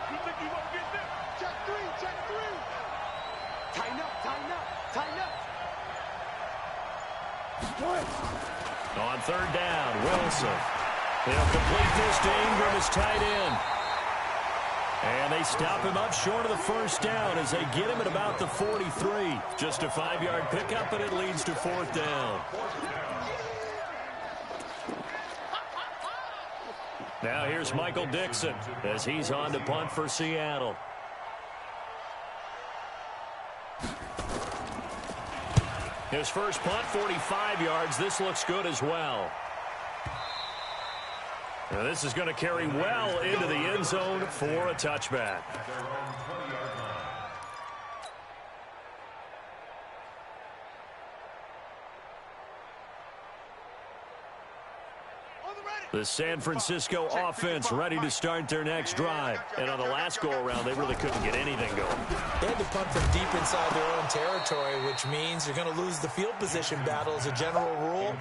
You think you gonna get this? Check 3, check 3. Tighten up, tighten up, tighten up. On 3rd down, Wilson. They'll complete this to Ingram as tight end. And they stop him up short of the 1st down as they get him at about the 43. Just a 5-yard pickup, and it leads to 4th down. Now here's Michael Dixon as he's on to punt for Seattle. His first punt, 45 yards. This looks good as well. Now this is going to carry well into the end zone for a touchback. The San Francisco offense ready to start their next drive. And on the last go-around, they really couldn't get anything going. They had to punt from deep inside their own territory, which means you're going to lose the field position battle as a general rule.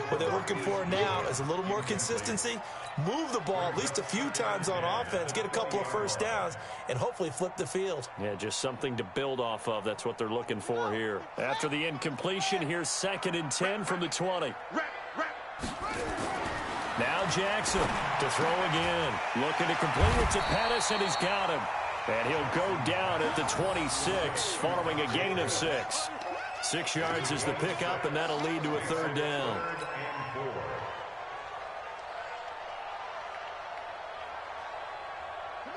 What they're looking for now is a little more consistency, move the ball at least a few times on offense, get a couple of 1st downs, and hopefully flip the field. Yeah, just something to build off of. That's what they're looking for here. After the incompletion, here's 2nd and 10 from the 20. Now Jackson to throw again. Looking to complete it to Pettis, and he's got him. And he'll go down at the 26 following a gain of 6. 6 yards is the pickup, and that'll lead to a third down.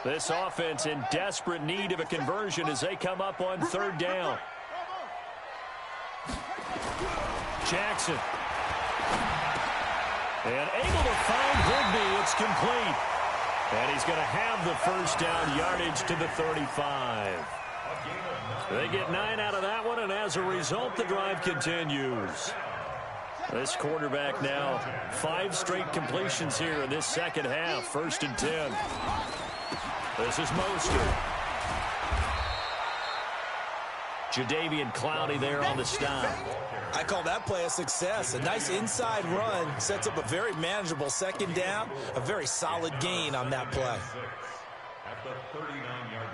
This offense in desperate need of a conversion as they come up on third down. Jackson. And able to find Higbee. It's complete. And he's going to have the first down yardage to the 35. They get 9 out of that one, and as a result, the drive continues. This quarterback now 5 straight completions here in this second half. 1st and 10. This is Mostert. Jadeveon Clowney there on the stop. I call that play a success. A nice inside run sets up a very manageable second down. A very solid gain on that play. At the 39-yard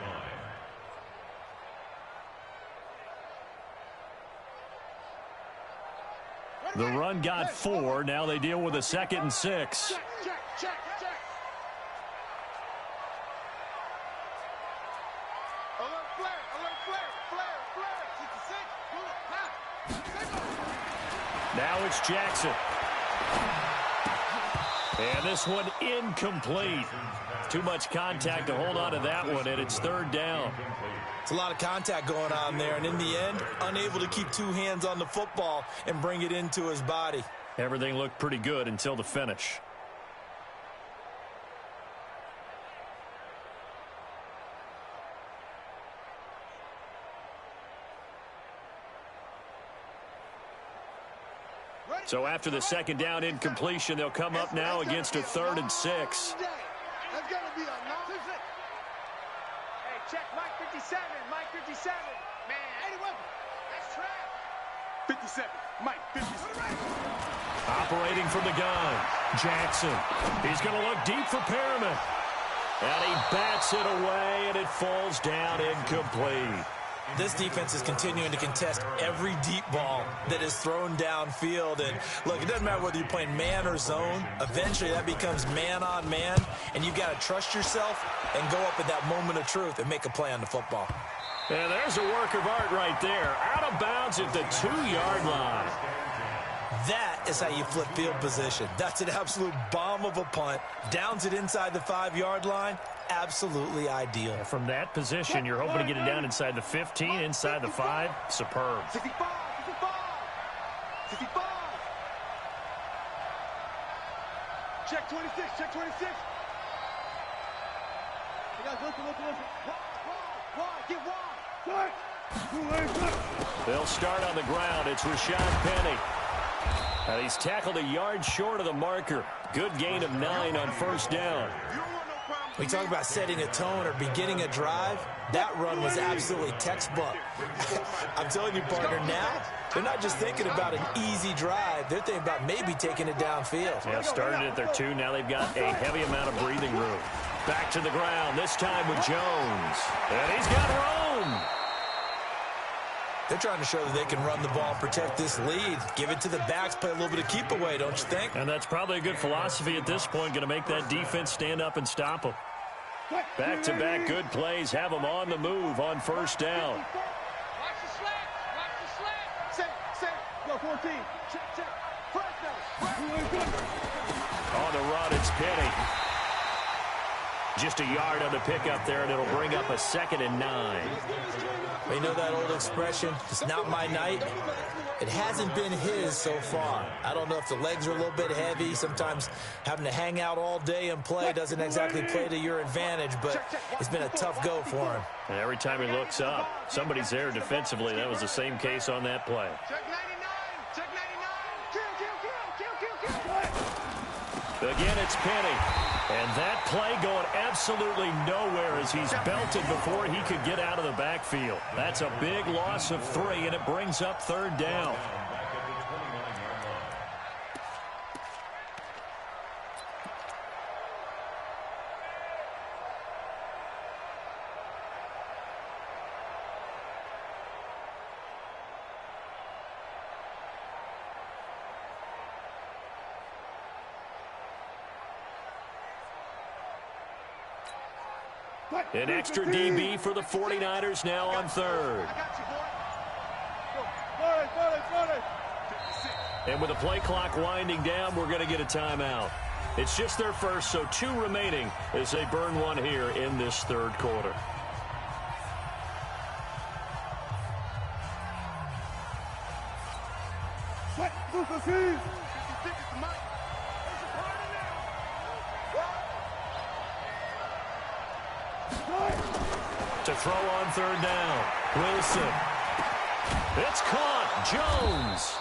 line. The run got 4. Now they deal with a 2nd and 6. Check. Now it's Jackson. And this one incomplete. Too much contact to hold on to that one, and it's third down. It's a lot of contact going on there, and in the end, unable to keep 2 hands on the football and bring it into his body. Everything looked pretty good until the finish. So after the second down incompletion, they'll come up now against a 3rd and 6. That's going to be a long. Hey, check Mike 57. Mike 57. Man, 81. That's trash. 57. Mike 57. Operating from the gun. Jackson. He's going to look deep for Perriman. And he bats it away, and it falls down incomplete. This defense is continuing to contest every deep ball that is thrown downfield. And, look, it doesn't matter whether you're playing man or zone. Eventually, that becomes man on man, and you've got to trust yourself and go up at that moment of truth and make a play on the football. And there's a work of art right there. Out of bounds at the 2-yard line. That is how you flip field position. That's an absolute bomb of a punt. Downs it inside the 5-yard line. Absolutely ideal. From that position, you're hoping to get it down inside the 15, inside the 5. Superb. 65. Check 26. Check 26. You guys listen. Wide. Get wide. They'll start on the ground. It's Rashad Penny. And he's tackled a yard short of the marker. Good gain of 9 on first down. We talk about setting a tone or beginning a drive. That run was absolutely textbook. I'm telling you, partner, now they're not just thinking about an easy drive. They're thinking about maybe taking it downfield. Yeah, started at their 2. Now they've got a heavy amount of breathing room. Back to the ground, this time with Jones. And he's got room. They're trying to show that they can run the ball and protect this lead. Give it to the backs, play a little bit of keep away, don't you think? And that's probably a good philosophy at this point, going to make that defense stand up and stop them. Back-to-back good plays have them on the move on first down. Watch the slant. Set. Go 14. Check. On the run, it's Penny. Just a yard on the pickup there, and it'll bring up a 2nd and 9. You know that old expression, it's not my night? It hasn't been his so far. I don't know if the legs are a little bit heavy. Sometimes having to hang out all day and play doesn't exactly play to your advantage, but it's been a tough go for him. And every time he looks up, somebody's there defensively. That was the same case on that play. Check 99. Kill. Again, it's Penny. And that play going absolutely nowhere as he's belted before he could get out of the backfield. That's a big loss of 3, and it brings up third down. An extra DB for the 49ers now on third. And with the play clock winding down, we're going to get a timeout. It's just their first, so 2 remaining as they burn one here in this third quarter. To throw on third down, Wilson. It's caught, Jones.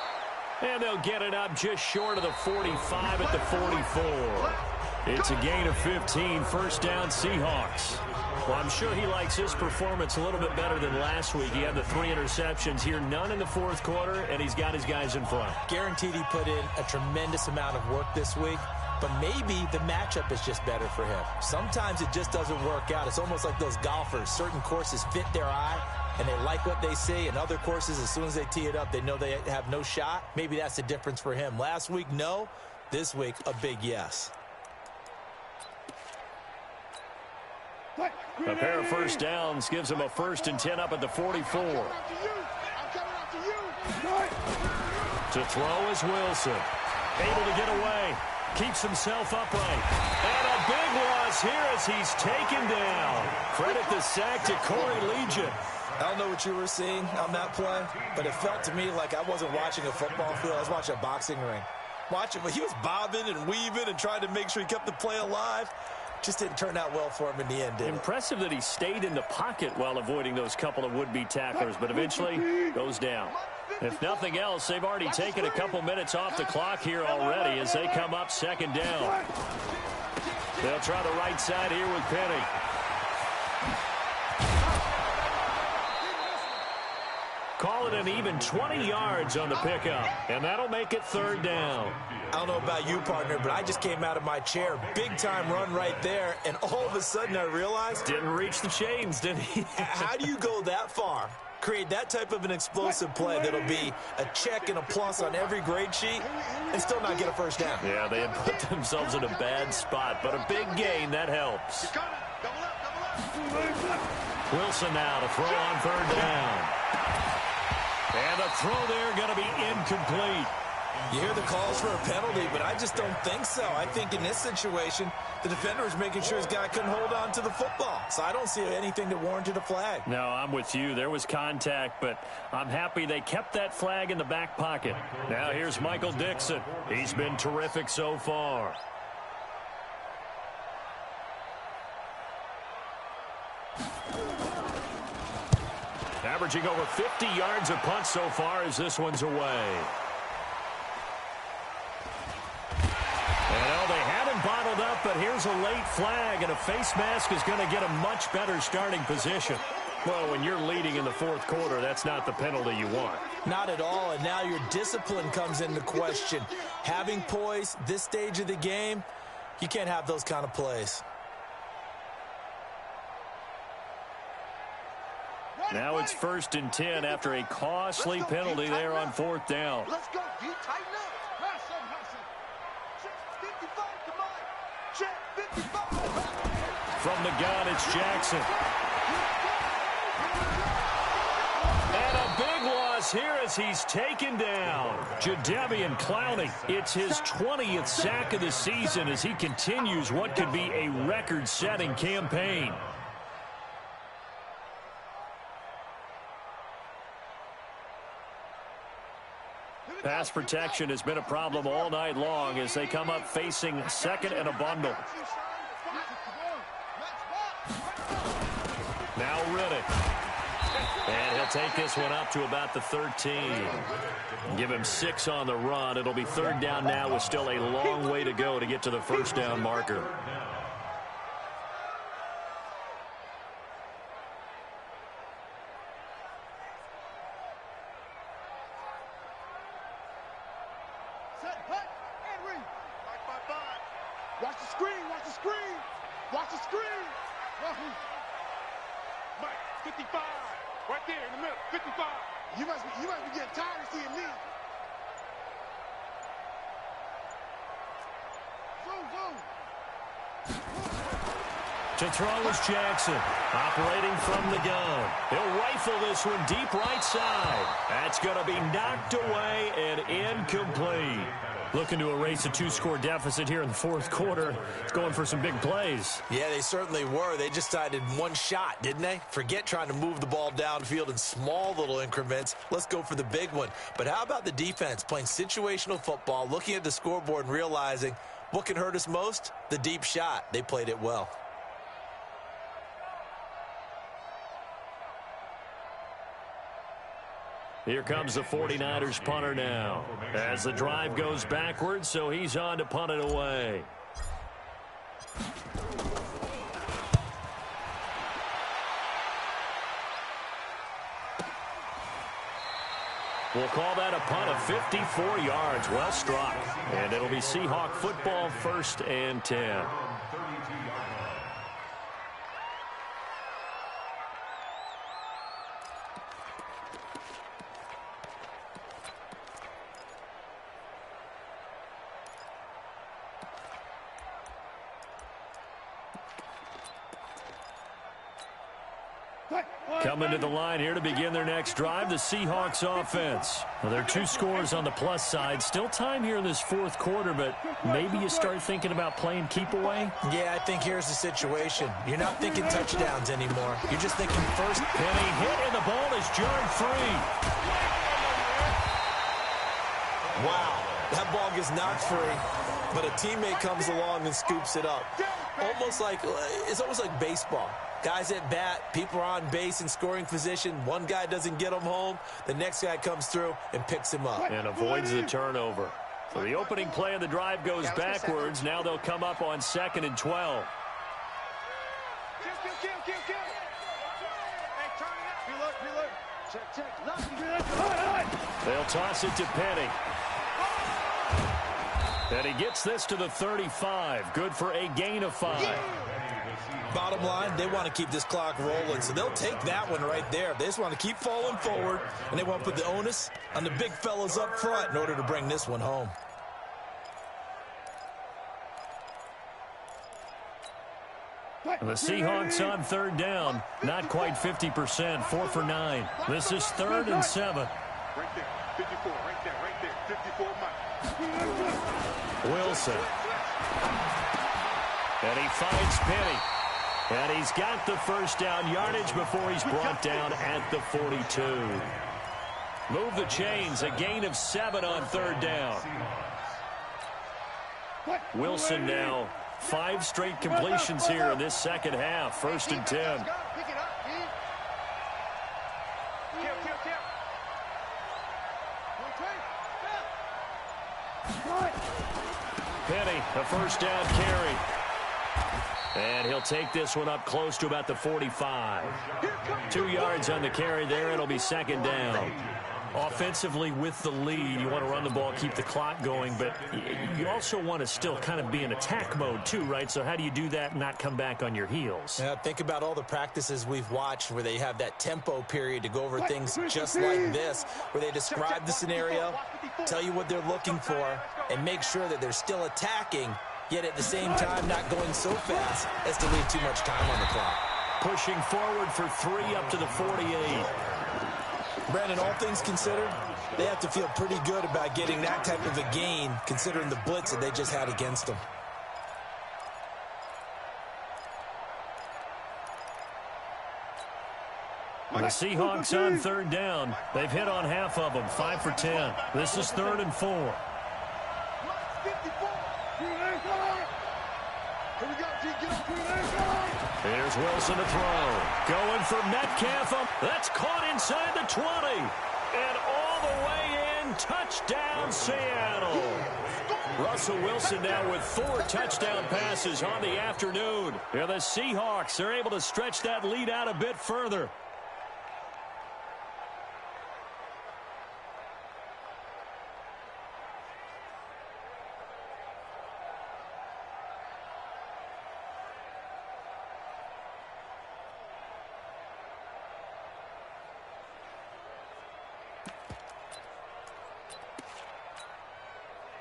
And they'll get it up just short of the 45 at the 44. It's a gain of 15, first down Seahawks. Well, I'm sure he likes his performance a little bit better than last week. He had the 3 interceptions here, none in the fourth quarter, and he's got his guys in front. Guaranteed he put in a tremendous amount of work this week, but maybe the matchup is just better for him. Sometimes it just doesn't work out. It's almost like those golfers. Certain courses fit their eye, and they like what they see, and other courses, as soon as they tee it up, they know they have no shot. Maybe that's the difference for him. Last week, no. This week, a big yes. A pair of first downs gives him a 1st and 10 up at the 44. To throw is Wilson. Able to get away. Keeps himself upright. And a big loss here as he's taken down. Credit the sack to Corey Legion. I don't know what you were seeing on that play, but it felt to me like I wasn't watching a football field. I was watching a boxing ring. He was bobbing and weaving and trying to make sure he kept the play alive. Just didn't turn out well for him in the end, did it? Impressive that he stayed in the pocket while avoiding those couple of would-be tacklers, but eventually goes down. If nothing else, they've already taken a couple minutes off the clock here already as they come up second down. They'll try the right side here with Penny. Call it an even 20 yards on the pickup, and that'll make it third down. I don't know about you, partner, but I just came out of my chair. Big-time run right there, and all of a sudden I realized... Didn't reach the chains, did he? How do you go that far? Create that type of an explosive play that'll be a check and a plus on every grade sheet and still not get a first down. Yeah, they had put themselves in a bad spot, but a big gain, that helps. Wilson now to throw on third down. And the throw there going to be incomplete. You hear the calls for a penalty, but I just don't think so. I think in this situation, the defender is making sure his guy couldn't hold on to the football. So I don't see anything that warranted a flag. No, I'm with you. There was contact, but I'm happy they kept that flag in the back pocket. Now here's Michael Dixon. He's been terrific so far. Averaging over 50 yards a punt so far as this one's away. Well, they had him bottled up, but here's a late flag, and a face mask is going to get a much better starting position. Well, when you're leading in the fourth quarter, that's not the penalty you want. Not at all, and now your discipline comes into question. Having poise this stage of the game, you can't have those kind of plays. Now it's 1st and 10 after a costly penalty there on fourth down. Let's go, D. Tighten up. Check 55 to Mike. Check 55. From the gun, it's Jackson. And a big loss here as he's taken down. Jadeveon Clowney. It's his 20th sack of the season as he continues what could be a record-setting campaign. Pass protection has been a problem all night long as they come up facing second and a bundle. Now Riddick. And he'll take this one up to about the 13. Give him 6 on the run. It'll be third down now with still a long way to go to get to the first down marker. Watch the screen, watch the screen, watch the screen. Mike, 55, right there in the middle, 55. You must be getting tired of seeing me. Zoom. To throw is Jackson, operating from the gun. He'll rifle this one deep right side. That's going to be knocked away and incomplete. Looking to erase a 2-score deficit here in the fourth quarter. It's going for some big plays. Yeah, they certainly were. They just decided one shot, didn't they? Forget trying to move the ball downfield in small little increments. Let's go for the big one. But how about the defense playing situational football, looking at the scoreboard and realizing what can hurt us most? The deep shot. They played it well. Here comes the 49ers punter now. As the drive goes backwards, so he's on to punt it away. We'll call that a punt of 54 yards. Well struck. And it'll be Seahawk football, 1st and 10. Coming to the line here to begin their next drive, the Seahawks offense. Well, there are 2 scores on the plus side. Still time here in this fourth quarter, but maybe you start thinking about playing keep away? Yeah, I think here's the situation. You're not thinking touchdowns anymore. You're just thinking first. Penny hit, and the ball is jarred free. Wow, that ball gets knocked free, but a teammate comes along and scoops it up. It's almost like baseball. Guys at bat, people are on base in scoring position. One guy doesn't get him home. The next guy comes through and picks him up. And avoids the turnover. So the opening play of the drive goes backwards. Now they'll come up on 2nd and 12. They'll toss it to Penny. And he gets this to the 35. Good for a gain of 5. Bottom line, they want to keep this clock rolling, so they'll take that one right there. They just want to keep falling forward, and they want to put the onus on the big fellas up front in order to bring this one home. And the Seahawks on 3rd down, not quite 50%, 4 for 9. This is 3rd and 7. Right there, 54, right there, 54. Wilson. And he finds Penny. And he's got the first down yardage before he's brought down at the 42. Move the chains, a gain of 7 on 3rd down. Wilson now 5 straight completions here in this second half, 1st and 10. Penny, a first down carry. And he'll take this one up close to about the 45. 2 yards on the carry there. It'll be 2nd down. Offensively with the lead, you want to run the ball, keep the clock going, but you also want to still kind of be in attack mode too, right? So how do you do that and not come back on your heels? Yeah, think about all the practices we've watched where they have that tempo period to go over things just like this, where they describe the scenario, tell you what they're looking for, and make sure that they're still attacking, yet at the same time not going so fast as to leave too much time on the clock. Pushing forward for 3 up to the 48. Brandon, all things considered, they have to feel pretty good about getting that type of a gain, considering the blitz that they just had against them. The Seahawks on 3rd down. They've hit on half of them, 5 for 10. This is 3rd and 4. Here's Wilson to throw. Going for Metcalf. That's caught inside the 20. And all the way in. Touchdown, Seattle. Russell Wilson now with 4 touchdown passes on the afternoon. Yeah, the Seahawks are able to stretch that lead out a bit further.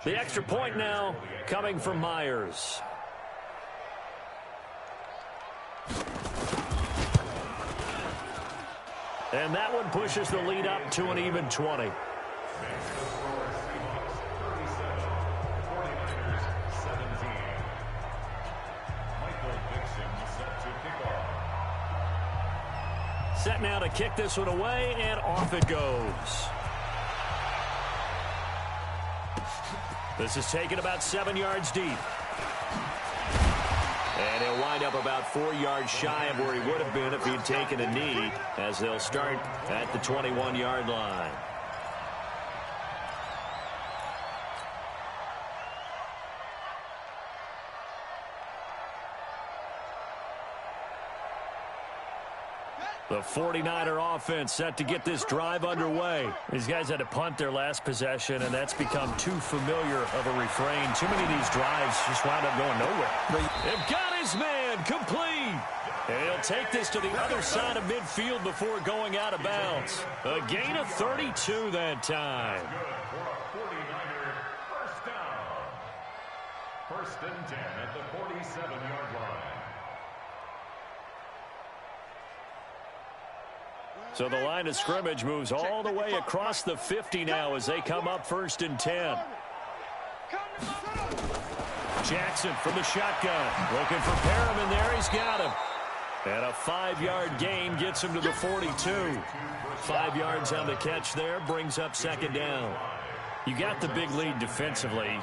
The extra point now coming from Myers. And that one pushes the lead up to an even 20. Set now to kick this one away, and off it goes. This is taken about 7 yards deep. And he'll wind up about 4 yards shy of where he would have been if he'd taken a knee, as they'll start at the 21-yard line. The 49er offense set to get this drive underway. These guys had to punt their last possession, and that's become too familiar of a refrain. Too many of these drives just wound up going nowhere. They've got his man complete. And he'll take this to the other side of midfield before going out of bounds. A gain of 32 that time. For a 49er first down. First and 10 at the 47-yard line. So the line of scrimmage moves all the way across the 50 now as they come up first and 10. Jackson from the shotgun. Looking for Perriman there. He's got him. And a 5-yard gain gets him to the 42. 5 yards on the catch there. Brings up second down. You got the big lead defensively.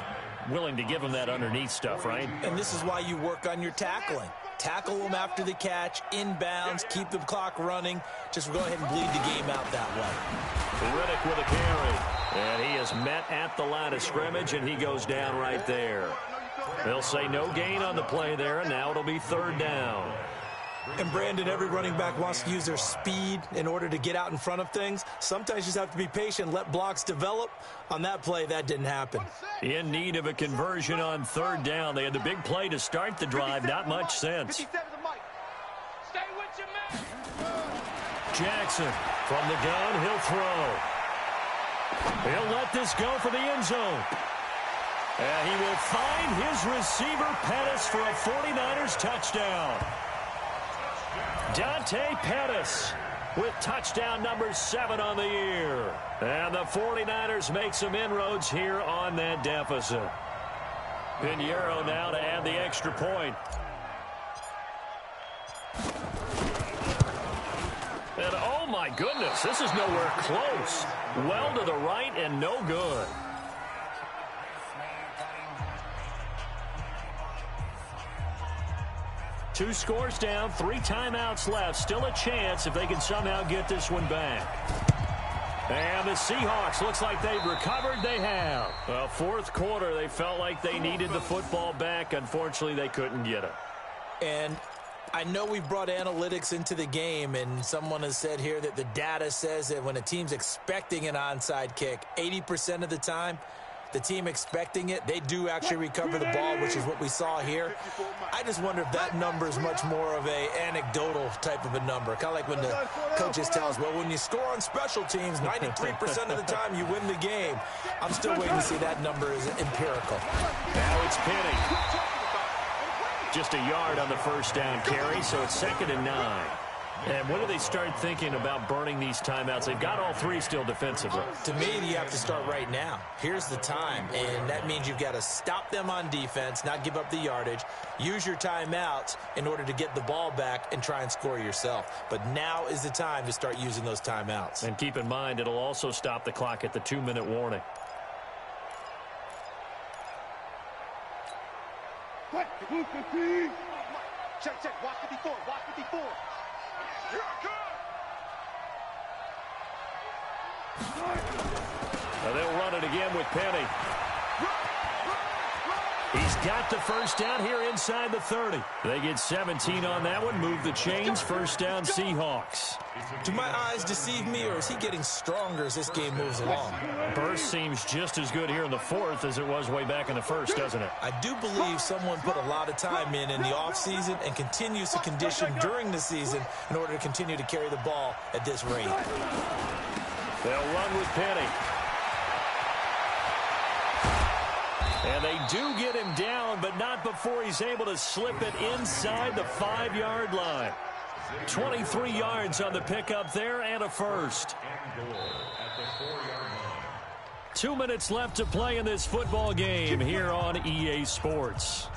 Willing to give him that underneath stuff, right? And this is why you work on your tackling. Tackle them after the catch, inbounds, keep the clock running. Just go ahead and bleed the game out that way. Riddick with a carry. And he is met at the line of scrimmage, and he goes down right there. They'll say no gain on the play there, and now it'll be third down. And, Brandon, every running back wants to use their speed in order to get out in front of things. Sometimes you just have to be patient, let blocks develop. On that play, that didn't happen. In need of a conversion on third down. They had the big play to start the drive. Not much sense. Jackson from the gun. He'll throw. He'll let this go for the end zone. And he will find his receiver, Pettis, for a 49ers touchdown. Dante Pettis with touchdown number 7 on the year. And the 49ers make some inroads here on that deficit. Pinheiro now to add the extra point. And oh my goodness, this is nowhere close. Well to the right and no good. Two scores down, 3 timeouts left. Still a chance if they can somehow get this one back. And the Seahawks, looks like they've recovered. They have. Well, fourth quarter, they felt like they needed the football back. Unfortunately, they couldn't get it. And I know we've brought analytics into the game, and someone has said here that the data says that when a team's expecting an onside kick, 80% of the time, the team expecting it, they do actually recover the ball, which is what we saw here. I just wonder if that number is much more of a anecdotal type of a number. Kind of like when the coaches tell us, well, when you score on special teams, 93% of the time you win the game. I'm still waiting to see that number is empirical. Now it's Penny. Just a yard on the first down carry, so it's 2nd and 9. And when do they start thinking about burning these timeouts? They've got all 3 still defensively. To me, you have to start right now. Here's the time, and that means you've got to stop them on defense, not give up the yardage, use your timeouts in order to get the ball back and try and score yourself. But now is the time to start using those timeouts. And keep in mind, it'll also stop the clock at the 2-minute warning. Check, watch 54, watch 54. Now they'll run it again with Penny. He's got the first down here inside the 30. They get 17 on that one. Move the chains. First down, Seahawks. Do my eyes deceive me, or is he getting stronger as this game moves along? Burst seems just as good here in the 4th as it was way back in the 1st, doesn't it? I do believe someone put a lot of time in the offseason and continues to condition during the season in order to continue to carry the ball at this rate. They'll run with Penny. And they do get him down, but not before he's able to slip it inside the 5-yard line. 23 yards on the pickup there and a first. 2 minutes left to play in this football game here on EA Sports.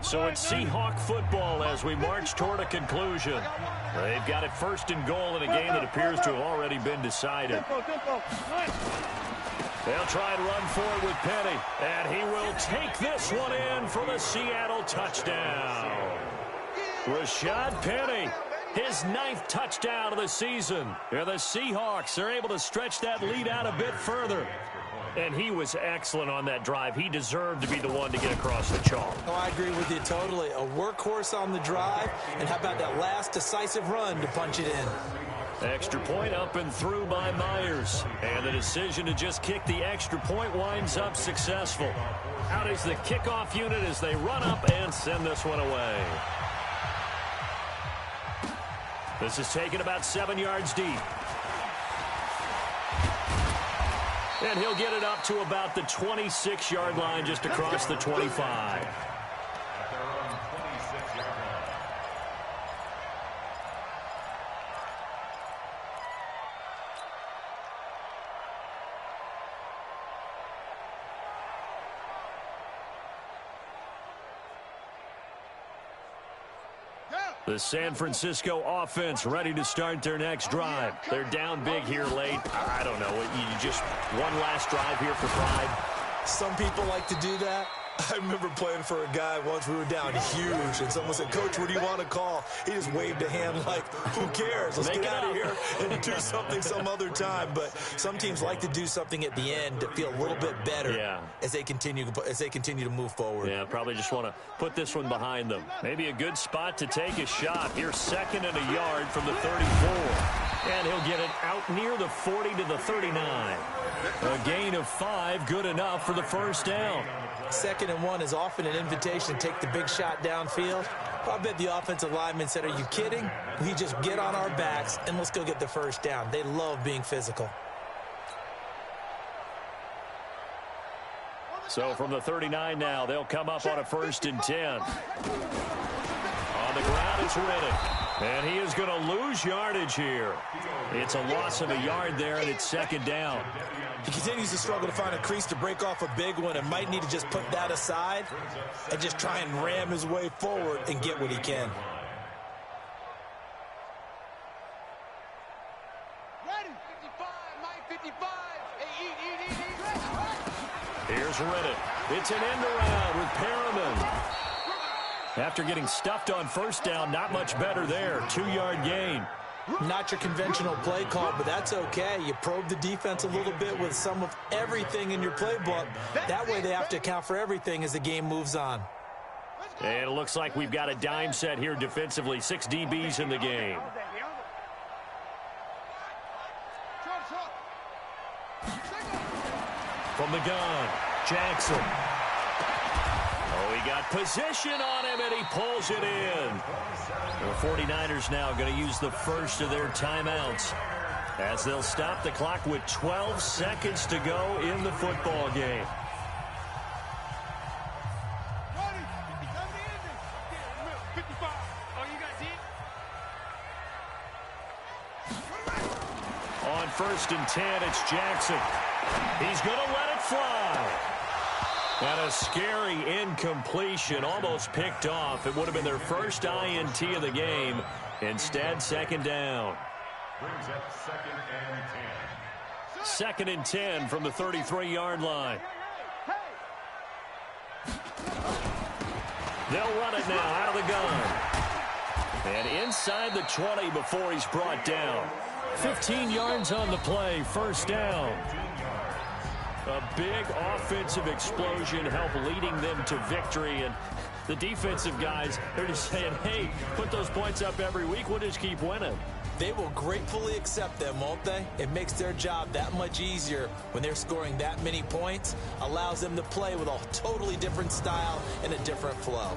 So it's Seahawk football as we march toward a conclusion. They've got it first and goal in a game that appears to have already been decided. They'll try and run forward with Penny, and he will take this one in for the Seattle touchdown. Rashad Penny, his 9th touchdown of the season. And the Seahawks are able to stretch that lead out a bit further. And he was excellent on that drive. He deserved to be the one to get across the chalk. Oh, I agree with you totally. A workhorse on the drive. And how about that last decisive run to punch it in? Extra point up and through by Myers. And the decision to just kick the extra point winds up successful. Out is the kickoff unit as they run up and send this one away. This is taken about 7 yards deep. And he'll get it up to about the 26-yard line, just across the 25. The San Francisco offense ready to start their next drive. They're down big here late. I don't know. You just one last drive here for pride. Some people like to do that. I remember playing for a guy once. We were down huge, and someone said, "Coach, what do you want to call?" He just waved a hand like, "Who cares? Let's get out of here and do something some other time." But some teams like to do something at the end to feel a little bit better as they continue to move forward. Yeah, probably just want to put this one behind them. Maybe a good spot to take a shot. Here's 2nd and a yard from the 34. And he'll get it out near the 40 to the 39. A gain of 5, good enough for the first down. 2nd and 1 is often an invitation to take the big shot downfield. I bet the offensive lineman said, "Are you kidding? We just get on our backs and let's go get the first down." They love being physical. So from the 39 now, they'll come up on a 1st and 10. On the ground, it's Riddick. And he is going to lose yardage here. It's a loss of a yard there, and it's 2nd down. He continues to struggle to find a crease to break off a big one and might need to just put that aside and just try and ram his way forward and get what he can. Ready? 55, Mike, 55. Here's Riddick. It's an end around with Perriman. After getting stuffed on 1st down, not much better there. 2-yard gain. Not your conventional play call, but that's okay. You probe the defense a little bit with some of everything in your playbook. That way they have to account for everything as the game moves on. And it looks like we've got a dime set here defensively. 6 DBs in the game. From the gun, Jackson. Oh, he got position on him, and he pulls it in. The 49ers now going to use the first of their timeouts as they'll stop the clock with 12 seconds to go in the football game. On 1st and 10, it's Jackson. He's going to let it fly. And a scary incompletion, almost picked off. It would have been their first INT of the game. Instead, 2nd down. Brings up 2nd and 10. 2nd and 10 from the 33-yard line. They'll run it now out of the gun. And inside the 20 before he's brought down. 15 yards on the play, 1st down. A big offensive explosion help leading them to victory. And the defensive guys, they're just saying, hey, put those points up every week. We'll just keep winning. They will gratefully accept them, won't they? It makes their job that much easier when they're scoring that many points. Allows them to play with a totally different style and a different flow.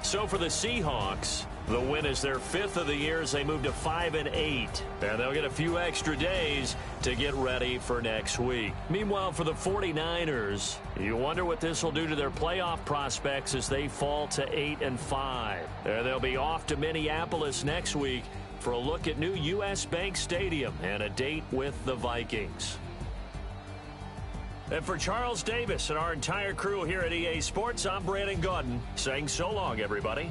So for the Seahawks, the win is their 5th of the year as they move to 5-8. And they'll get a few extra days to get ready for next week. Meanwhile, for the 49ers, you wonder what this will do to their playoff prospects as they fall to 8-5. And they'll be off to Minneapolis next week for a look at new U.S. Bank Stadium and a date with the Vikings. And for Charles Davis and our entire crew here at EA Sports, I'm Brandon Gaudin saying so long, everybody.